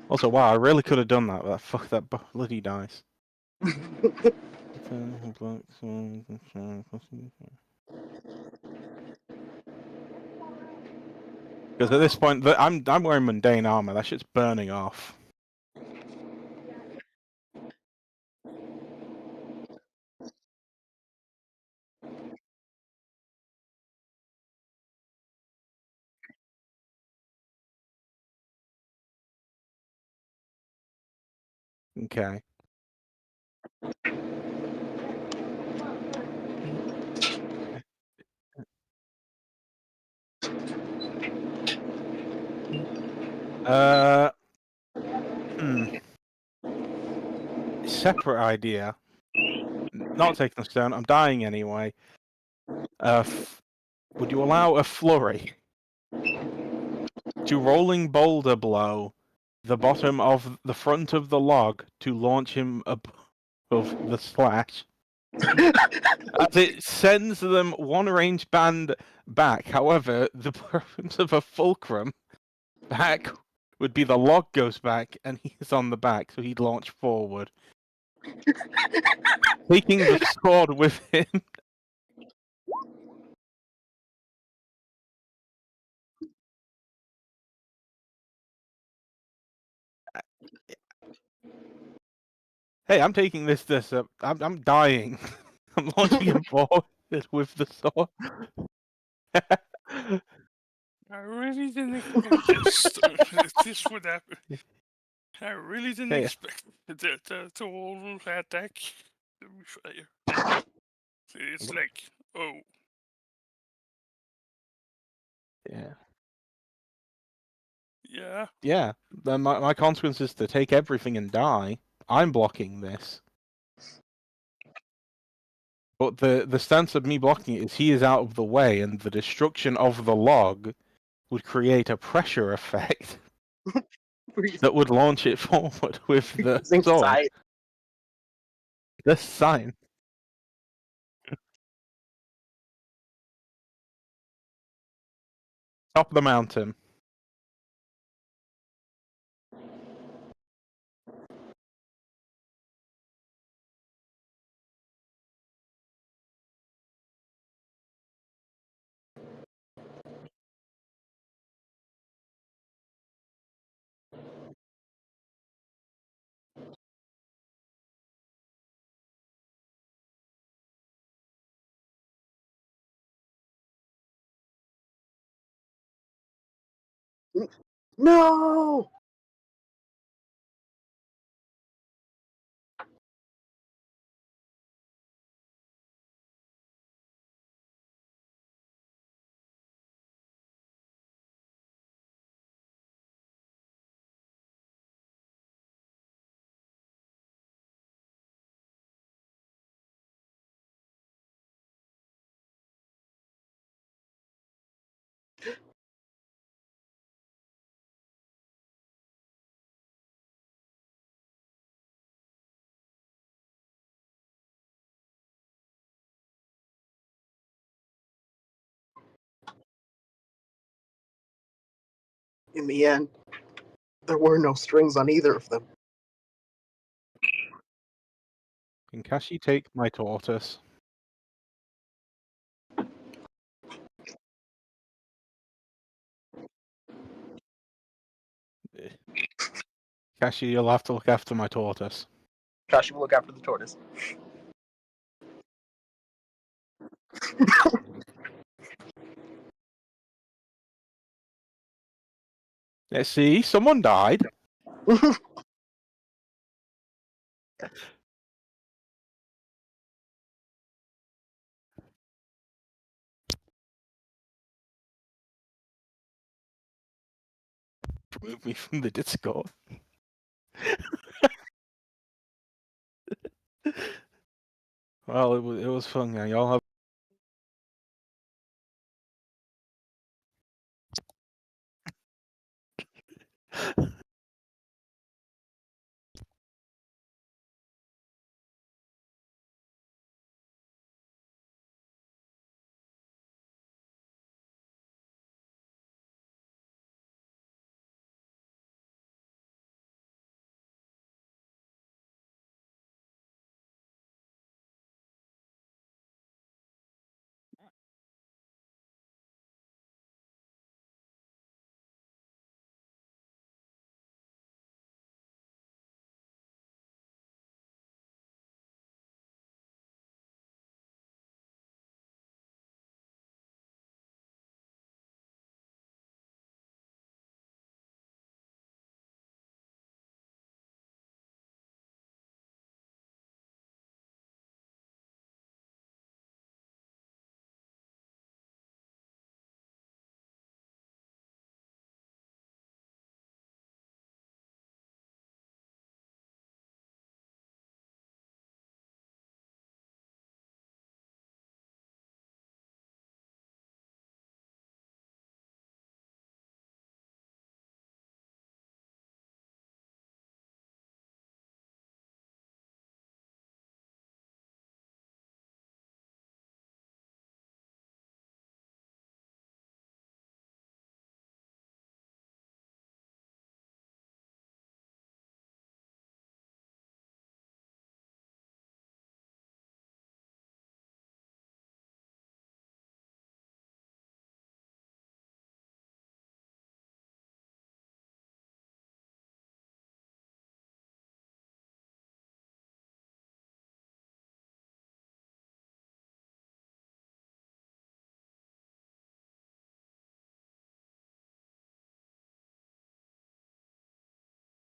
Also, wow, I really could have done that. But fuck that bloody dice. Because at this point, I'm wearing mundane armor. That shit's burning off. Okay. Hmm. Separate idea. Not taking the stone. I'm dying anyway. Would you allow a flurry to rolling boulder blow the bottom of the front of the log to launch him above the slash? As it sends them one range band back. However, the purpose of a fulcrum back would be the log goes back and he's on the back, so he'd launch forward. Taking the sword with him. Hey, I'm taking this. I'm dying. I'm launching him forward with the sword. I really didn't expect this. This would happen. I really didn't Hey. expect the whole attack to be fire. It's like, oh, Yeah. yeah. Yeah. Then my consequence is to take everything and die. I'm blocking this. But the stance of me blocking it is he is out of the way, and the destruction of the log would create a pressure effect that would launch it forward with the Using sword. side. This sign. Top of the mountain. No. In the end, there were no strings on either of them. Can Kashi take my tortoise? Kashi, you'll have to look after my tortoise. Kashi will look after the tortoise. Let's see, someone died. Remove me from the Discord. Well, it was fun, yeah. Y'all have.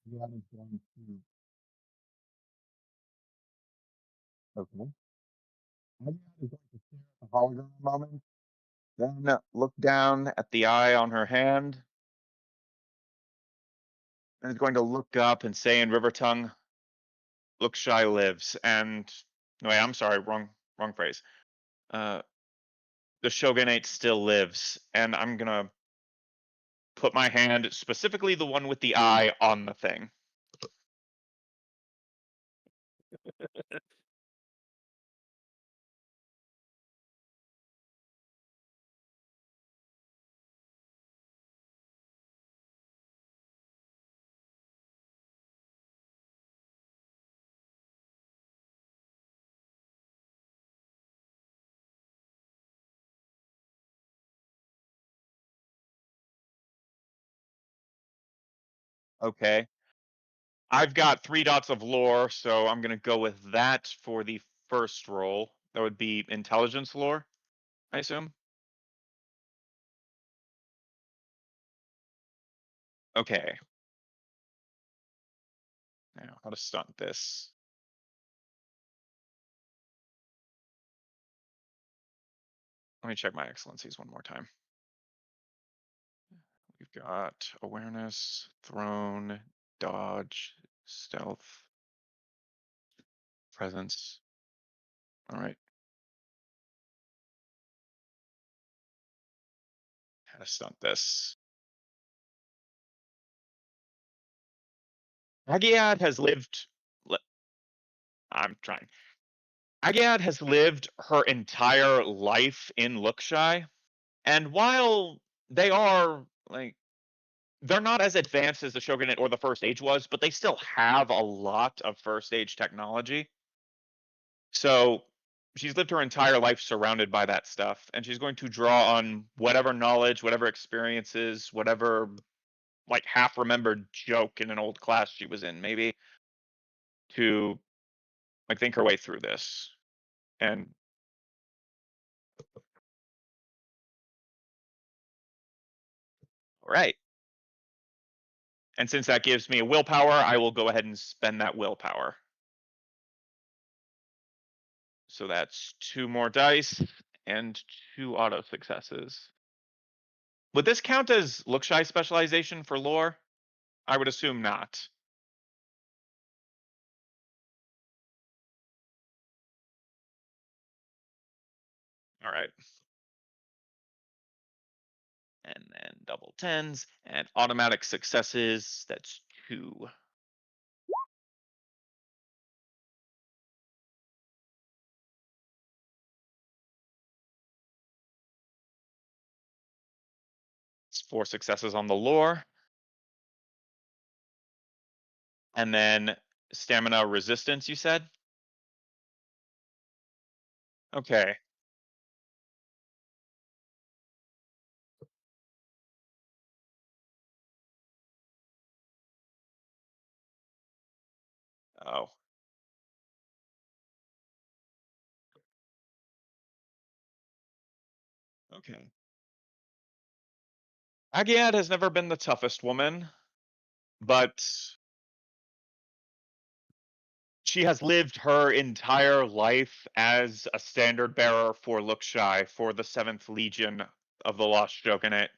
Yeah, it's going to. Okay. Maybe is going to stare at the hologram a moment, then look down at the eye on her hand, and is going to look up and say in River Tongue, "Look, Shy lives." And no, wait, I'm sorry, wrong phrase. The Shogunate still lives, and I'm gonna put my hand, specifically the one with the eye, on the thing. Okay. I've got 3 dots of lore, so I'm gonna go with that for the first roll. That would be intelligence lore, I assume. Okay. Now, how to stunt this? Let me check my excellencies one more time. We've got awareness, thrown, dodge, stealth, presence. All right. How to stunt this? Agiad has lived. I'm trying. Agiad has lived her entire life in Lookshy, and while they are like they're not as advanced as the Shogunate or the First Age was, but they still have a lot of First Age technology. So she's lived her entire life surrounded by that stuff, and she's going to draw on whatever knowledge, whatever experiences, whatever like half remembered joke in an old class she was in, maybe, to like think her way through this. And all right. And since that gives me a willpower, I will go ahead and spend that willpower. So that's 2 more dice and 2 auto successes. Would this count as look shy specialization for lore? I would assume not. All right. And then double tens and automatic successes. That's 2. It's 4 successes on the lore. And then stamina resistance, you said? Okay. Oh. Okay. Agiad has never been the toughest woman, but she has lived her entire life as a standard bearer for Lookshy for the 7th Legion of the Lost Shogunate.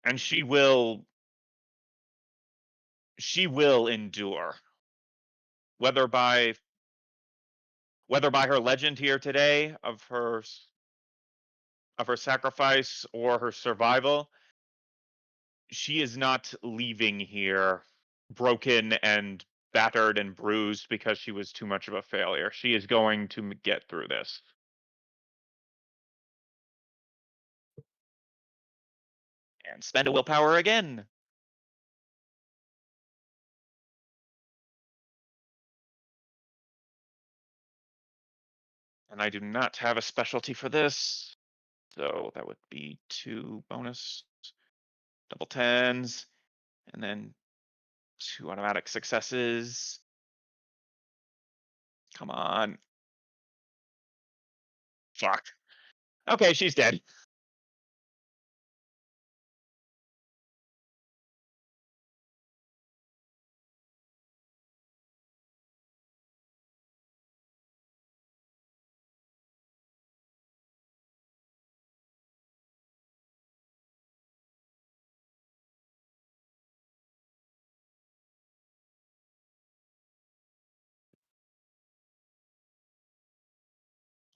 And she will endure. Whether by her legend here today of her sacrifice or her survival, she is not leaving here broken and battered and bruised because she was too much of a failure. She is going to get through this. And spend a willpower again. And I do not have a specialty for this. So that would be 2 bonus, double tens, and then 2 automatic successes. Come on. Fuck. Okay, she's dead.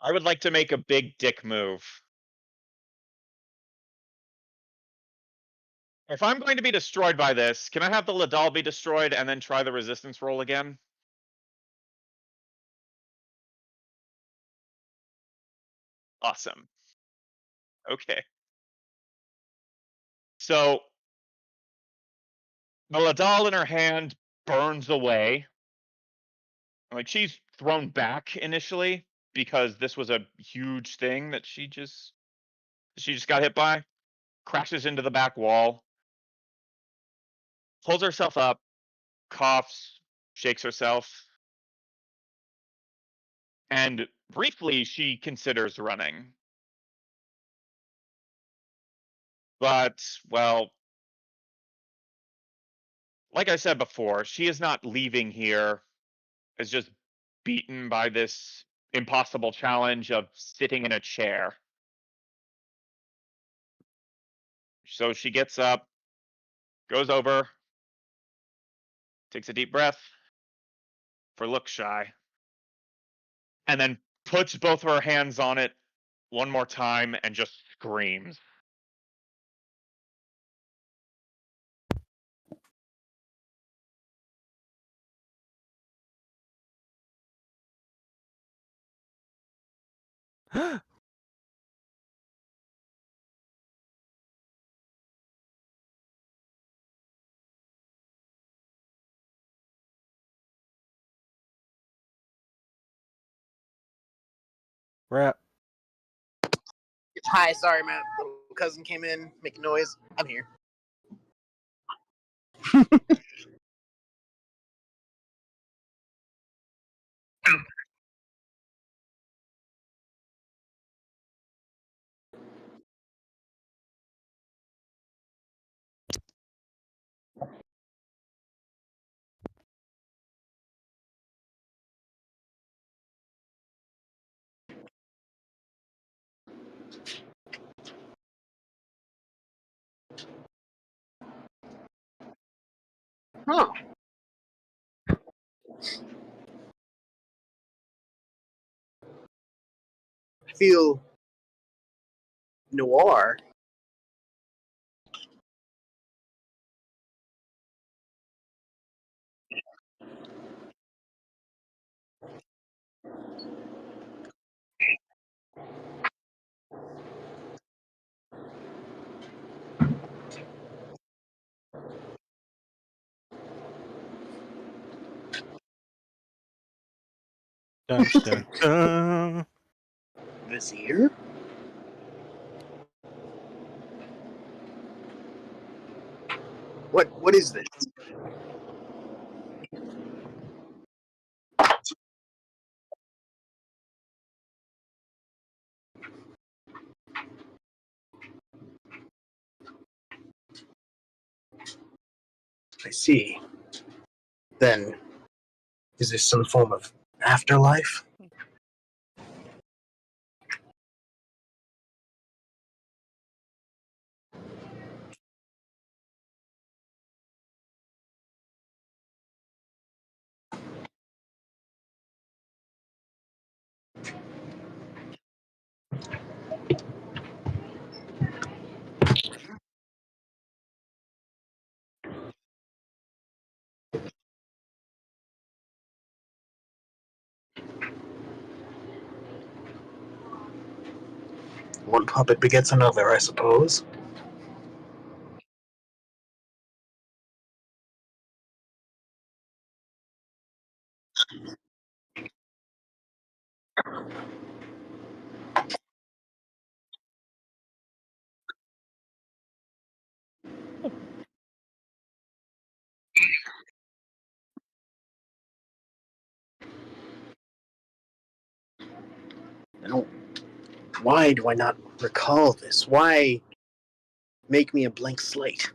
I would like to make a big dick move. If I'm going to be destroyed by this, can I have the Ladal be destroyed and then try the resistance roll again? Awesome. Okay. So the Ladal in her hand burns away. Like she's thrown back initially because this was a huge thing that she just got hit by. Crashes into the back wall. Pulls herself up, coughs, shakes herself. And briefly she considers running. But, well, like I said before, she is not leaving here as just beaten by this impossible challenge of sitting in a chair. So she gets up, goes over, takes a deep breath for look shy, and then puts both her hands on it one more time and just screams. Rap. Hi, sorry, my little cousin came in making noise. I'm here. Huh. I feel noir. Dun, dun, dun. Vizier? What is this? I see. Then, is this some form of afterlife? One puppet begets another, I suppose. I don't. Why do I not recall this? Why make me a blank slate?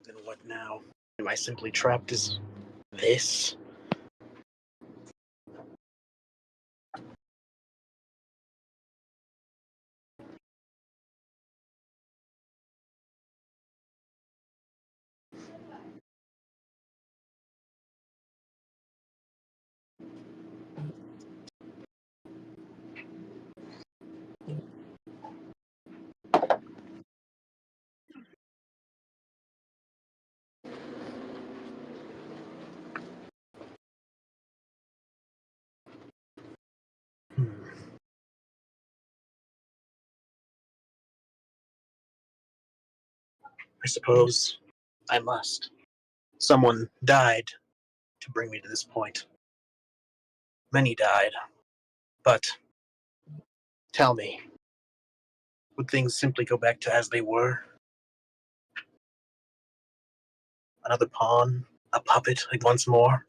Then what now? Am I simply trapped as this? Hmm. I suppose I must. Someone died to bring me to this point. Many died. But tell me, would things simply go back to as they were? Another pawn? A puppet like once more?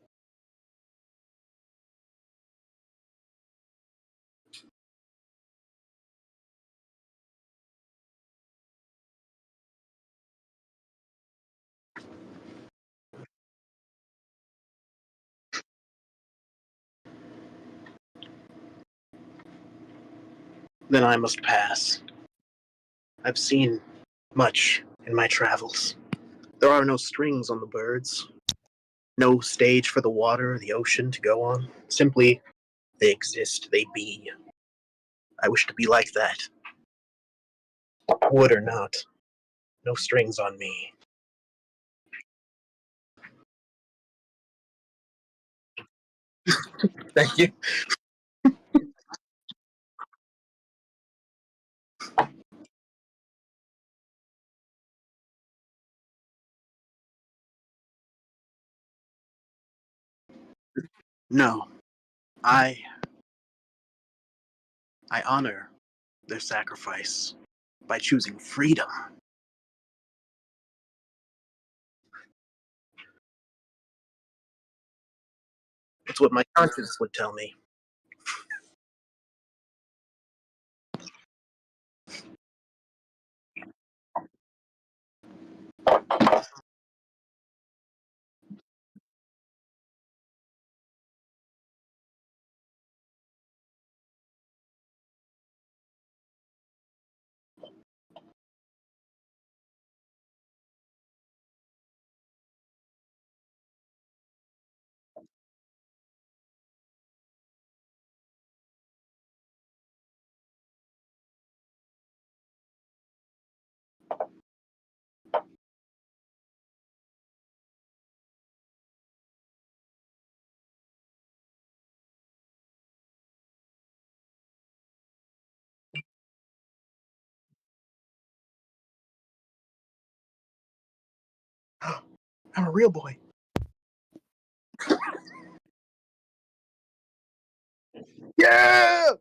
Then I must pass. I've seen much in my travels. There are no strings on the birds, no stage for the water or the ocean to go on. Simply, they exist, they be. I wish to be like that. Wood or not, no strings on me. Thank you. No, I honor their sacrifice by choosing freedom. It's what my conscience would tell me. I'm a real boy. Yeah!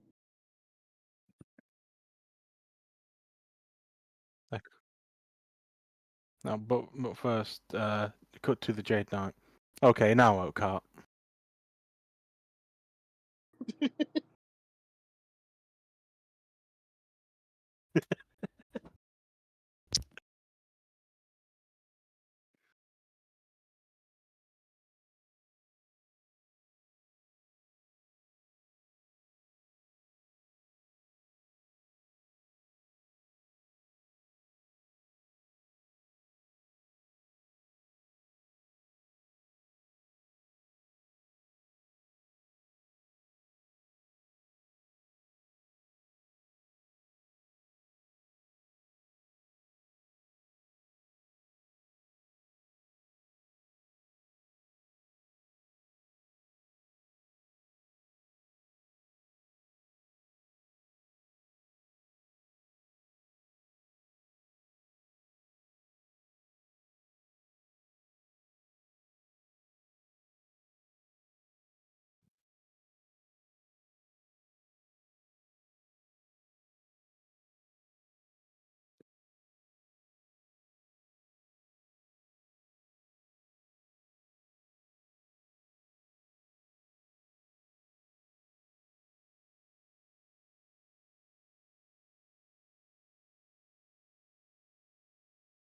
No, but first, cut to the Jade Knight. Okay, now Oakheart.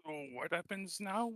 So what happens now?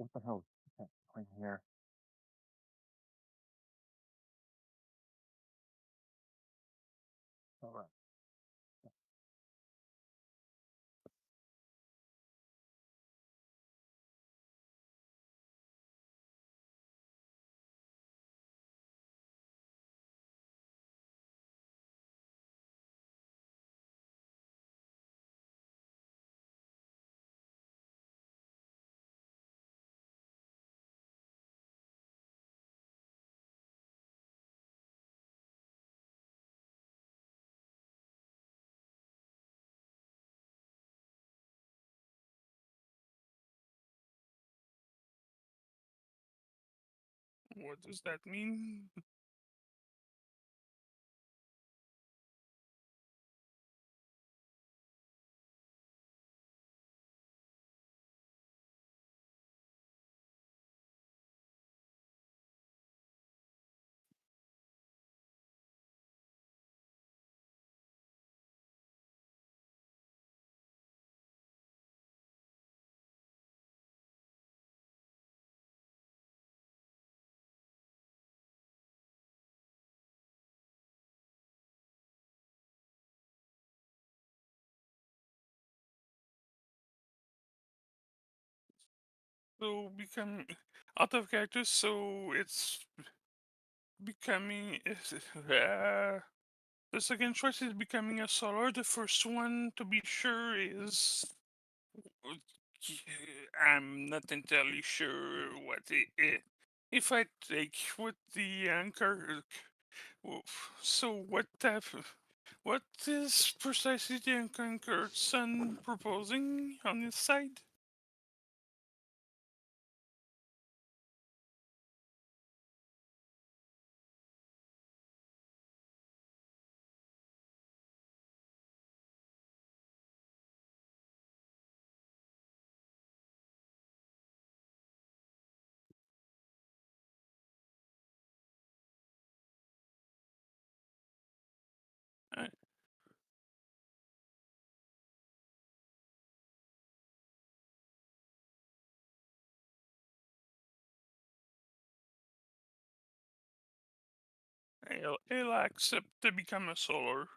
What the hell is going here? All right. What does that mean? So become out of character, so it's becoming the second choice is becoming a solar. The first one, to be sure, is I'm not entirely sure what if I take with the anchor. So what type? What is precisely the unconquered sun proposing on his side? Uh, I'll accept to become a solar.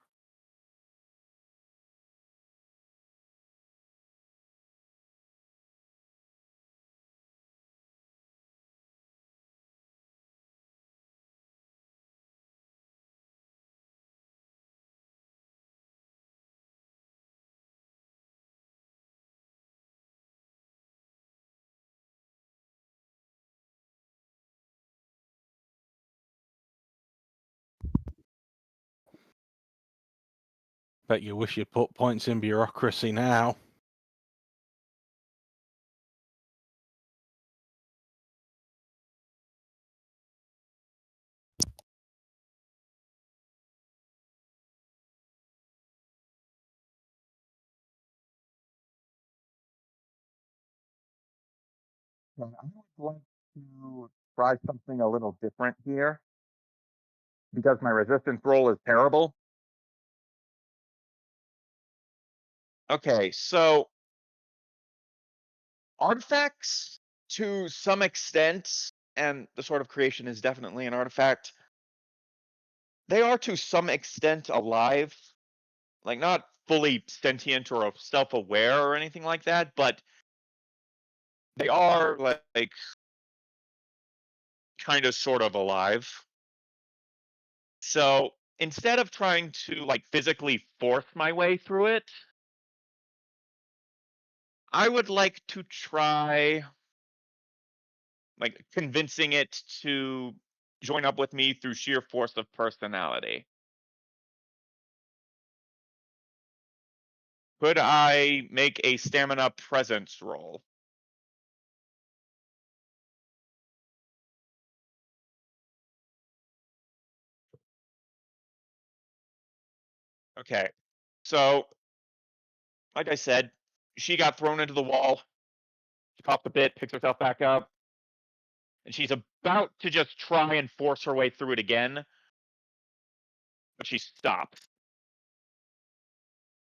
Bet you wish you'd put points in bureaucracy now. I would like to try something a little different here because my resistance roll is terrible. Okay, so artifacts to some extent, and the Sword of Creation is definitely an artifact, they are to some extent alive. Like, not fully sentient or self-aware or anything like that, but they are like kind of sort of alive. So instead of trying to like physically force my way through it, I would like to try like convincing it to join up with me through sheer force of personality. Could I make a stamina presence roll? Okay. So, like I said, she got thrown into the wall. She popped a bit, picks herself back up, and she's about to just try and force her way through it again, but she stops.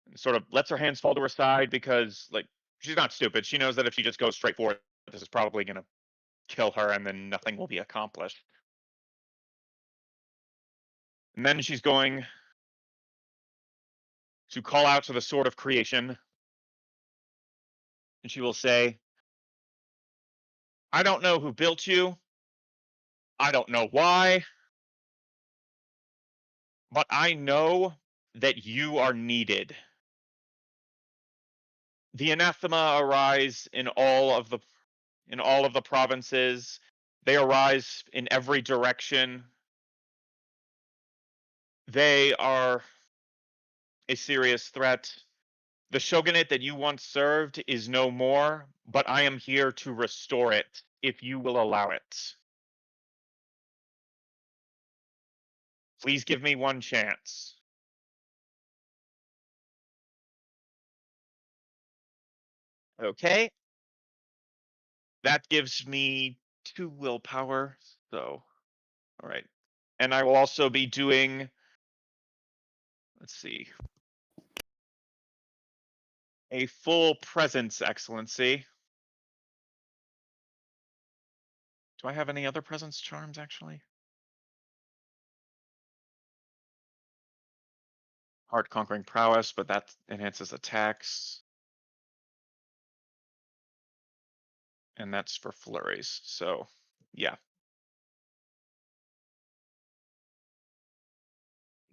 And sort of lets her hands fall to her side because, like, she's not stupid. She knows that if she just goes straight for it, This is probably going to kill her, and then nothing will be accomplished. And then she's going to call out to the Sword of Creation, and she will say, I don't know who built you. I don't know why. But I know that you are needed. The anathema arise in all of the provinces. They arise in every direction. They are a serious threat. The shogunate that you once served is no more, but I am here to restore it, if you will allow it. Please give me one chance. Okay. That gives me 2 willpower, so all right. And I will also be doing, let's see, a full presence excellency. Do I have any other presence charms, actually? Heart conquering prowess, but that enhances attacks. And that's for flurries, so yeah.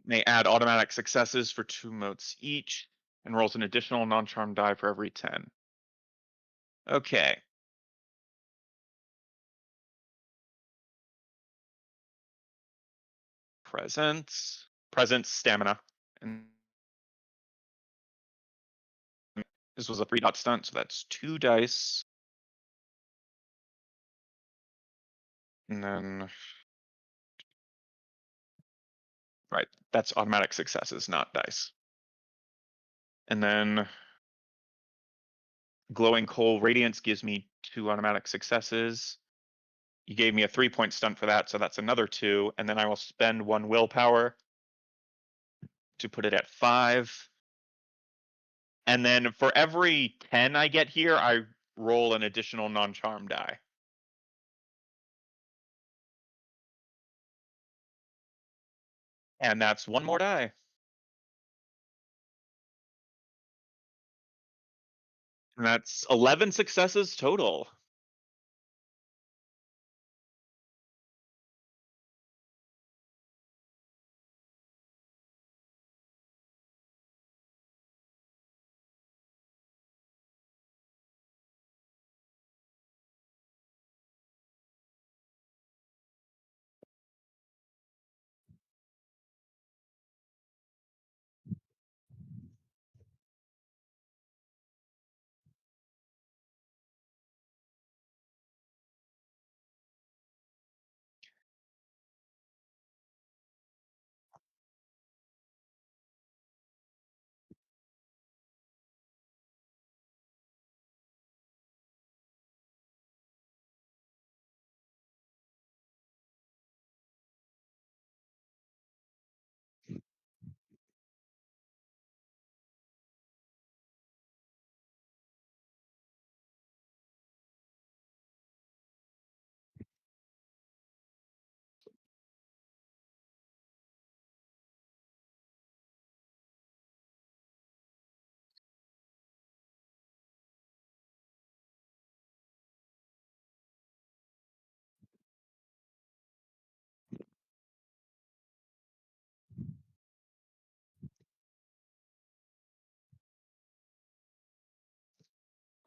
May add automatic successes for 2 motes each, and rolls an additional non-charm die for every 10. Okay. Presence stamina. And this was a 3-dot stunt, so that's 2 dice. And then, right, that's automatic successes, not dice. And then glowing coal radiance gives me 2 automatic successes. You gave me a 3-point stunt for that, so that's another 2. And then I will spend 1 willpower to put it at 5. And then for every 10 I get here, I roll an additional non-charm die. And that's 1 more die. And that's 11 successes total.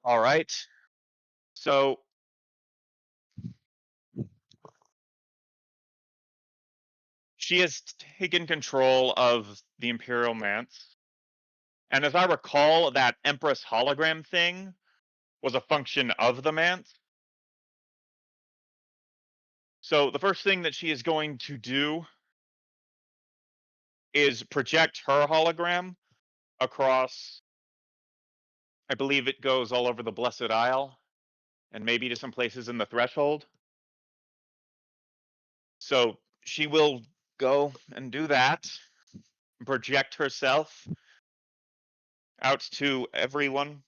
All right. So she has taken control of the Imperial Manse. And as I recall, that Empress hologram thing was a function of the Manse. So the first thing that she is going to do is project her hologram across, I believe it goes all over the Blessed Isle, and maybe to some places in the Threshold. So she will go and do that, project herself out to everyone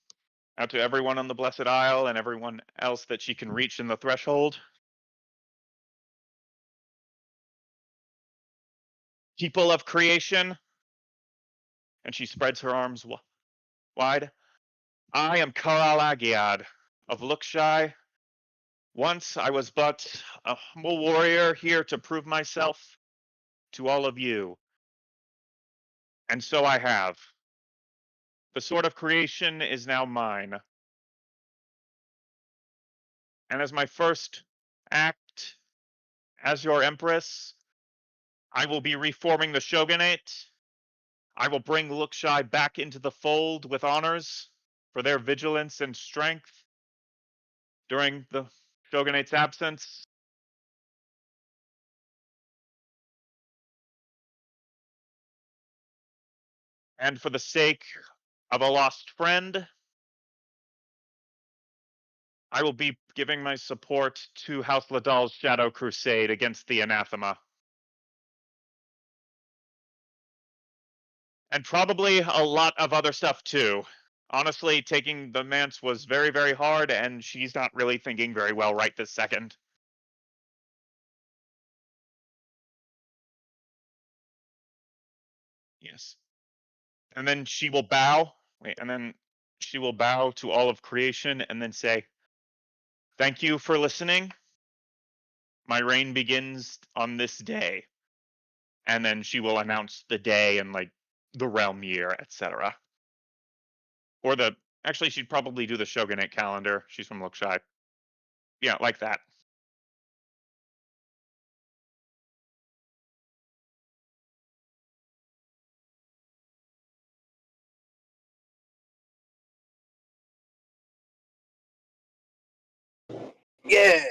Out to everyone on the Blessed Isle and everyone else that she can reach in the threshold. People of creation. And she spreads her arms wide. I am Karal Agiad of Lookshy. Once I was but a humble warrior here to prove myself to all of you. And so I have. The sword of creation is now mine. And as my first act as your empress, I will be reforming the shogunate. I will bring Lookshy back into the fold with honors for their vigilance and strength during the shogunate's absence. And for the sake of a lost friend, I will be giving my support to House Ladal's Shadow Crusade against the anathema. And probably a lot of other stuff too. Honestly, taking the Mance was very, very hard, and she's not really thinking very well right this second. Yes. And then she will bow. Wait, and then she will bow to all of creation and then say, "Thank you for listening. My reign begins on this day." And then she will announce the day and like the realm year, etc. Or actually she'd probably do the shogunate calendar. She's from Lookshy. Yeah, like that. Yeah.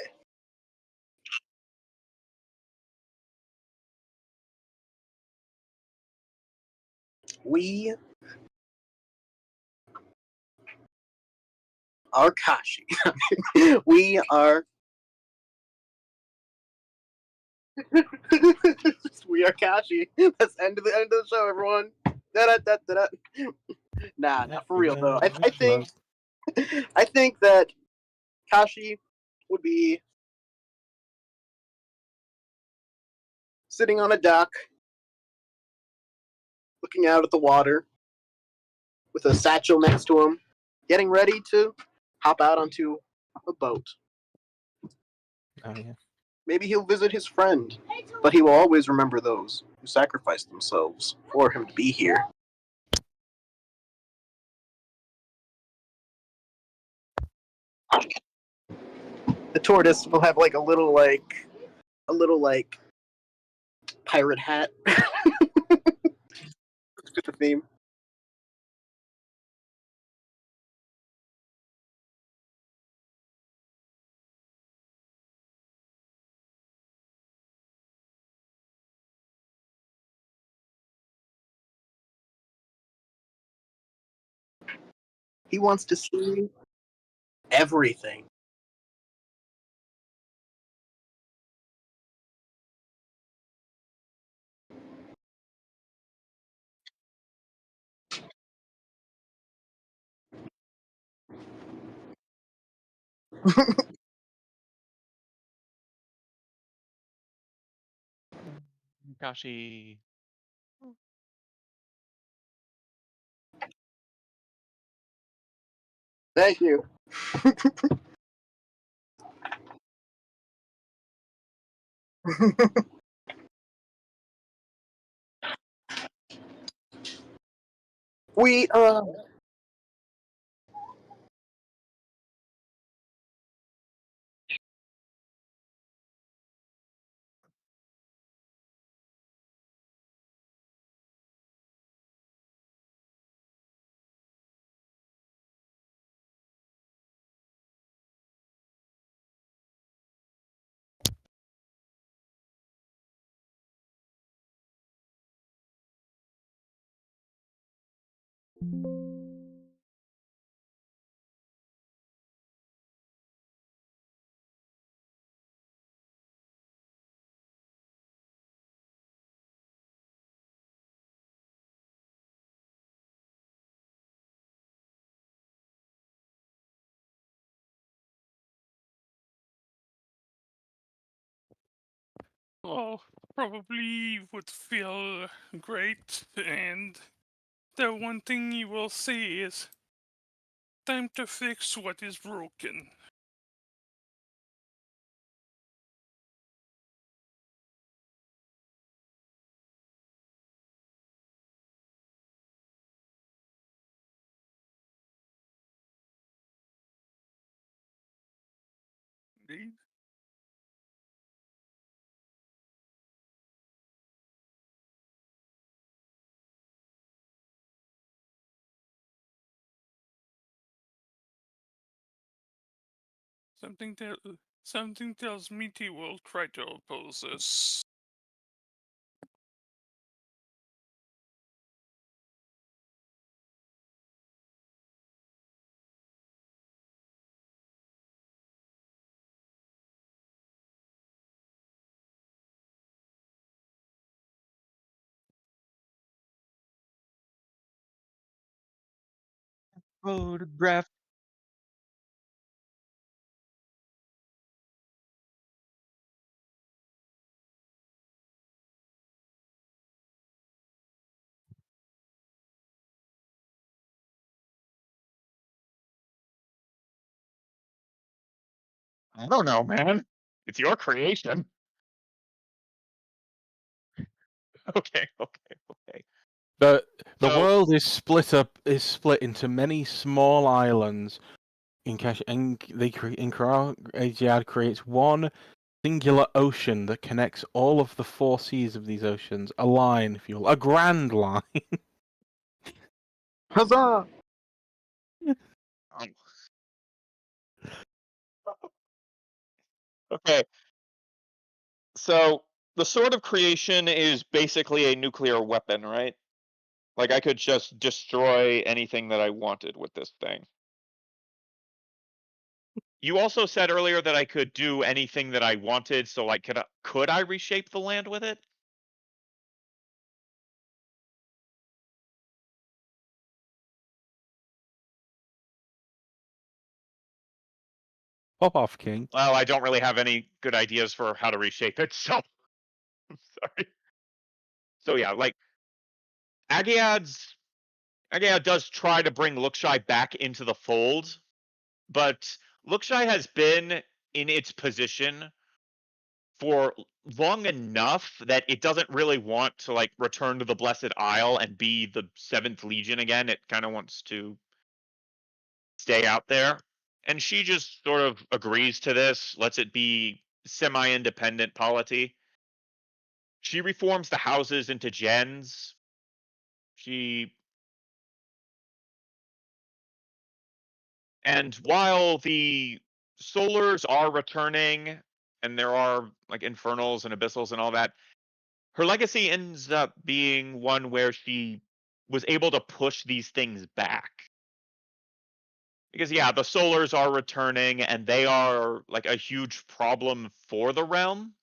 We are Kashi. We are. We are Kashi. That's end of the show, everyone. Da-da-da-da-da. Nah, not for real though. I think I think that Kashi would be sitting on a dock, looking out at the water, with a satchel next to him, getting ready to hop out onto a boat. Oh, yeah. Maybe he'll visit his friend, but he will always remember those who sacrificed themselves for him to be here. The tortoise will have like a little pirate hat. It's just a theme. He wants to see everything. Kashi. Thank you. We Well, probably would feel great, and the one thing you will say is, time to fix what is broken. Indeed. Something tell something tells me he will try to oppose us. Photograph. I don't know, man. It's your creation. Okay, okay, okay. The So world is split into many small islands. Asiad creates one singular ocean that connects all of the four seas of these oceans. A line, if you will, a grand line. Huzzah! um, okay. So the sword of creation is basically a nuclear weapon, right? Like I could just destroy anything that I wanted with this thing. You also said earlier that I could do anything that I wanted, so like could I reshape the land with it? Pop off, King. Well, I don't really have any good ideas for how to reshape it, so I'm sorry. So yeah, like Agiad does try to bring Lookshy back into the fold, but Lookshy has been in its position for long enough that it doesn't really want to like return to the Blessed Isle and be the 7th Legion again. It kind of wants to stay out there. And she just sort of agrees to this, lets it be semi-independent polity. She reforms the houses into gens. She And while the solars are returning and there are like infernals and abyssals and all that, her legacy ends up being one where she was able to push these things back. Because yeah, the solars are returning and they are like a huge problem for the realm,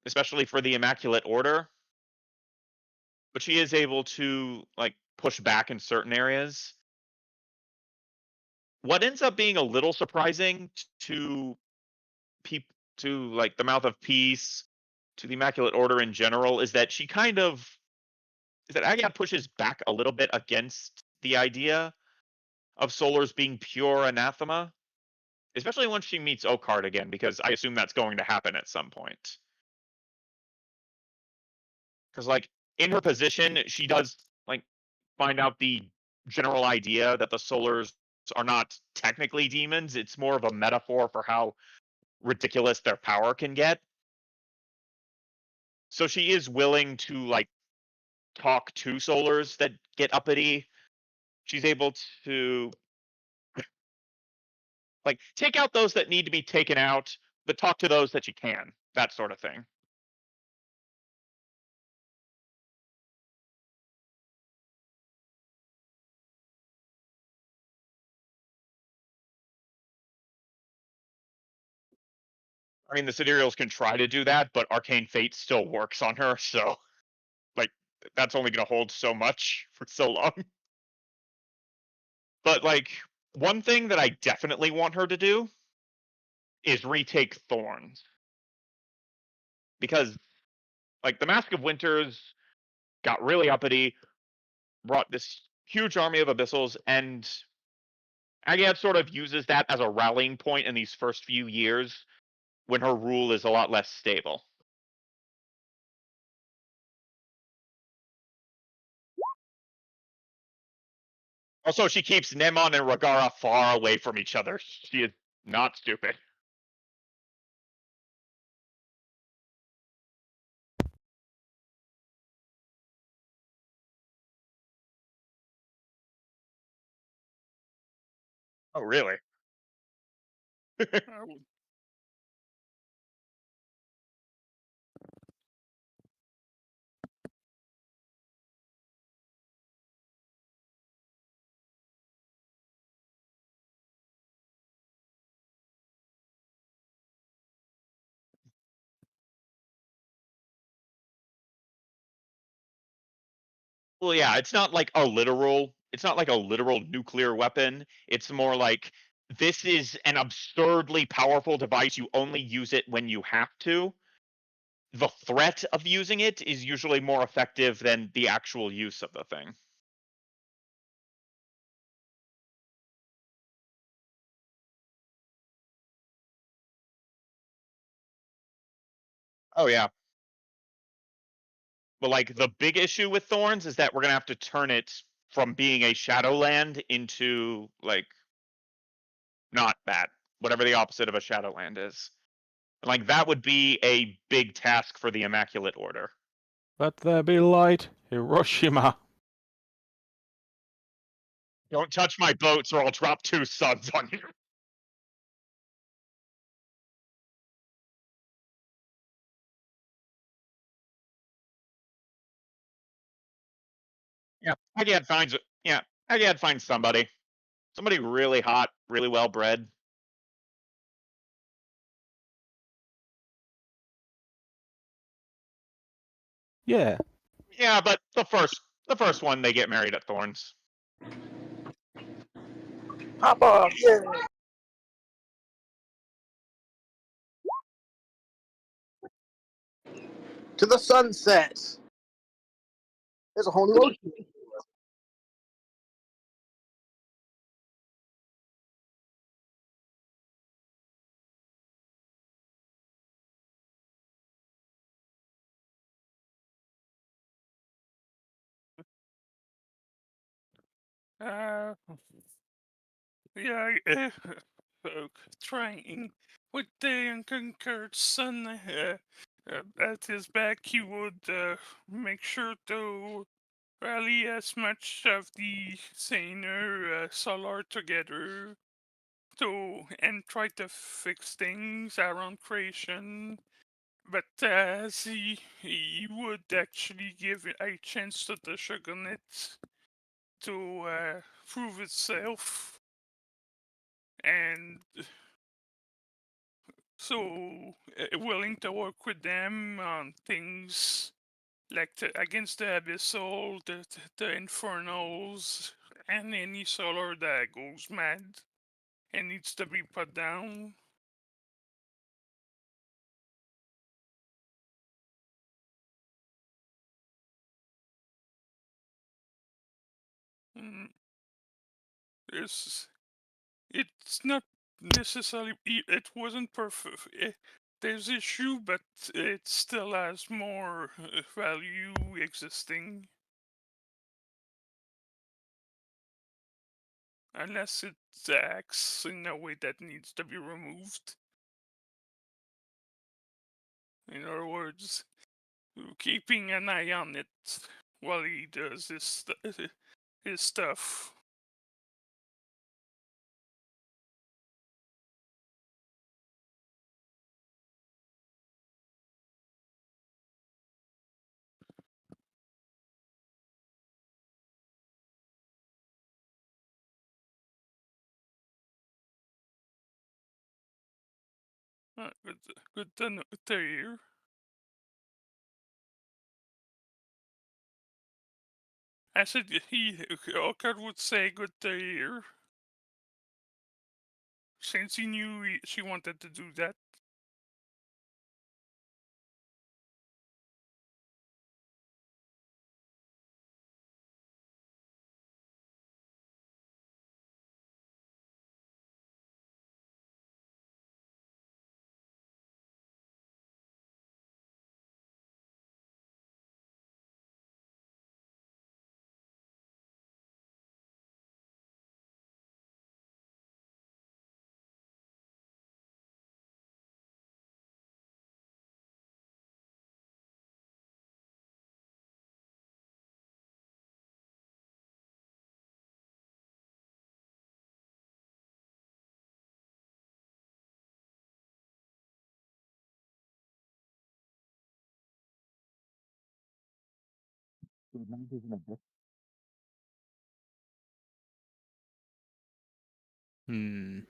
especially for the Immaculate Order. But she is able to like push back in certain areas. What ends up being a little surprising to people, to like the Mouth of Peace, to the Immaculate Order in general, is that Agatha pushes back a little bit against the idea of solars being pure anathema, especially once she meets Oakheart again, because I assume that's going to happen at some point. Because like in her position, she does like find out the general idea that the solars are not technically demons. It's more of a metaphor for how ridiculous their power can get. So she is willing to like talk to solars that get uppity. She's able to like take out those that need to be taken out, but talk to those that you can. That sort of thing. I mean, the Sidereals can try to do that, but Arcane Fate still works on her, so like that's only going to hold so much for so long. But like one thing that I definitely want her to do is retake Thorns. because like the Mask of Winters got really uppity, brought this huge army of abyssals, and Agiad sort of uses that as a rallying point in these first few years when her rule is a lot less stable. Also, she keeps Nemon and Ragara far away from each other. She is not stupid. Oh, really? I would- Well, yeah, it's not like a literal. It's not like a literal nuclear weapon. It's more like this is an absurdly powerful device. You only use it when you have to. The threat of using it is usually more effective than the actual use of the thing. Oh yeah. But like the big issue with Thorns is that we're gonna have to turn it from being a Shadowland into like not that, whatever the opposite of a Shadowland is. Like that would be a big task for the Immaculate Order. Let there be light, Hiroshima. Don't touch my boats or I'll drop 2 suns on you. Yeah, Agad finds Agad finds somebody. Somebody really hot, really well bred. Yeah. Yeah, but the first one they get married at Thorns. Pop off! Yeah. To the sunset. There's a whole new ocean. Uh, yeah, trying with the unconquered sun at his back, he would make sure to rally as much of the Saner Solar together and try to fix things around creation. But he would actually give a chance to the Shogunate to prove itself, and so willing to work with them on things like against the Abyssal, the Infernals, and any solar that goes mad and needs to be put down. Mm, it's not necessarily it wasn't perfect. There's issue, but it still has more value existing. Unless it acts in a way that needs to be removed. In other words, keeping an eye on it while he does his stuff. Good to hear. I said Ockard would say good to hear. Since he knew she wanted to do that. Hmm.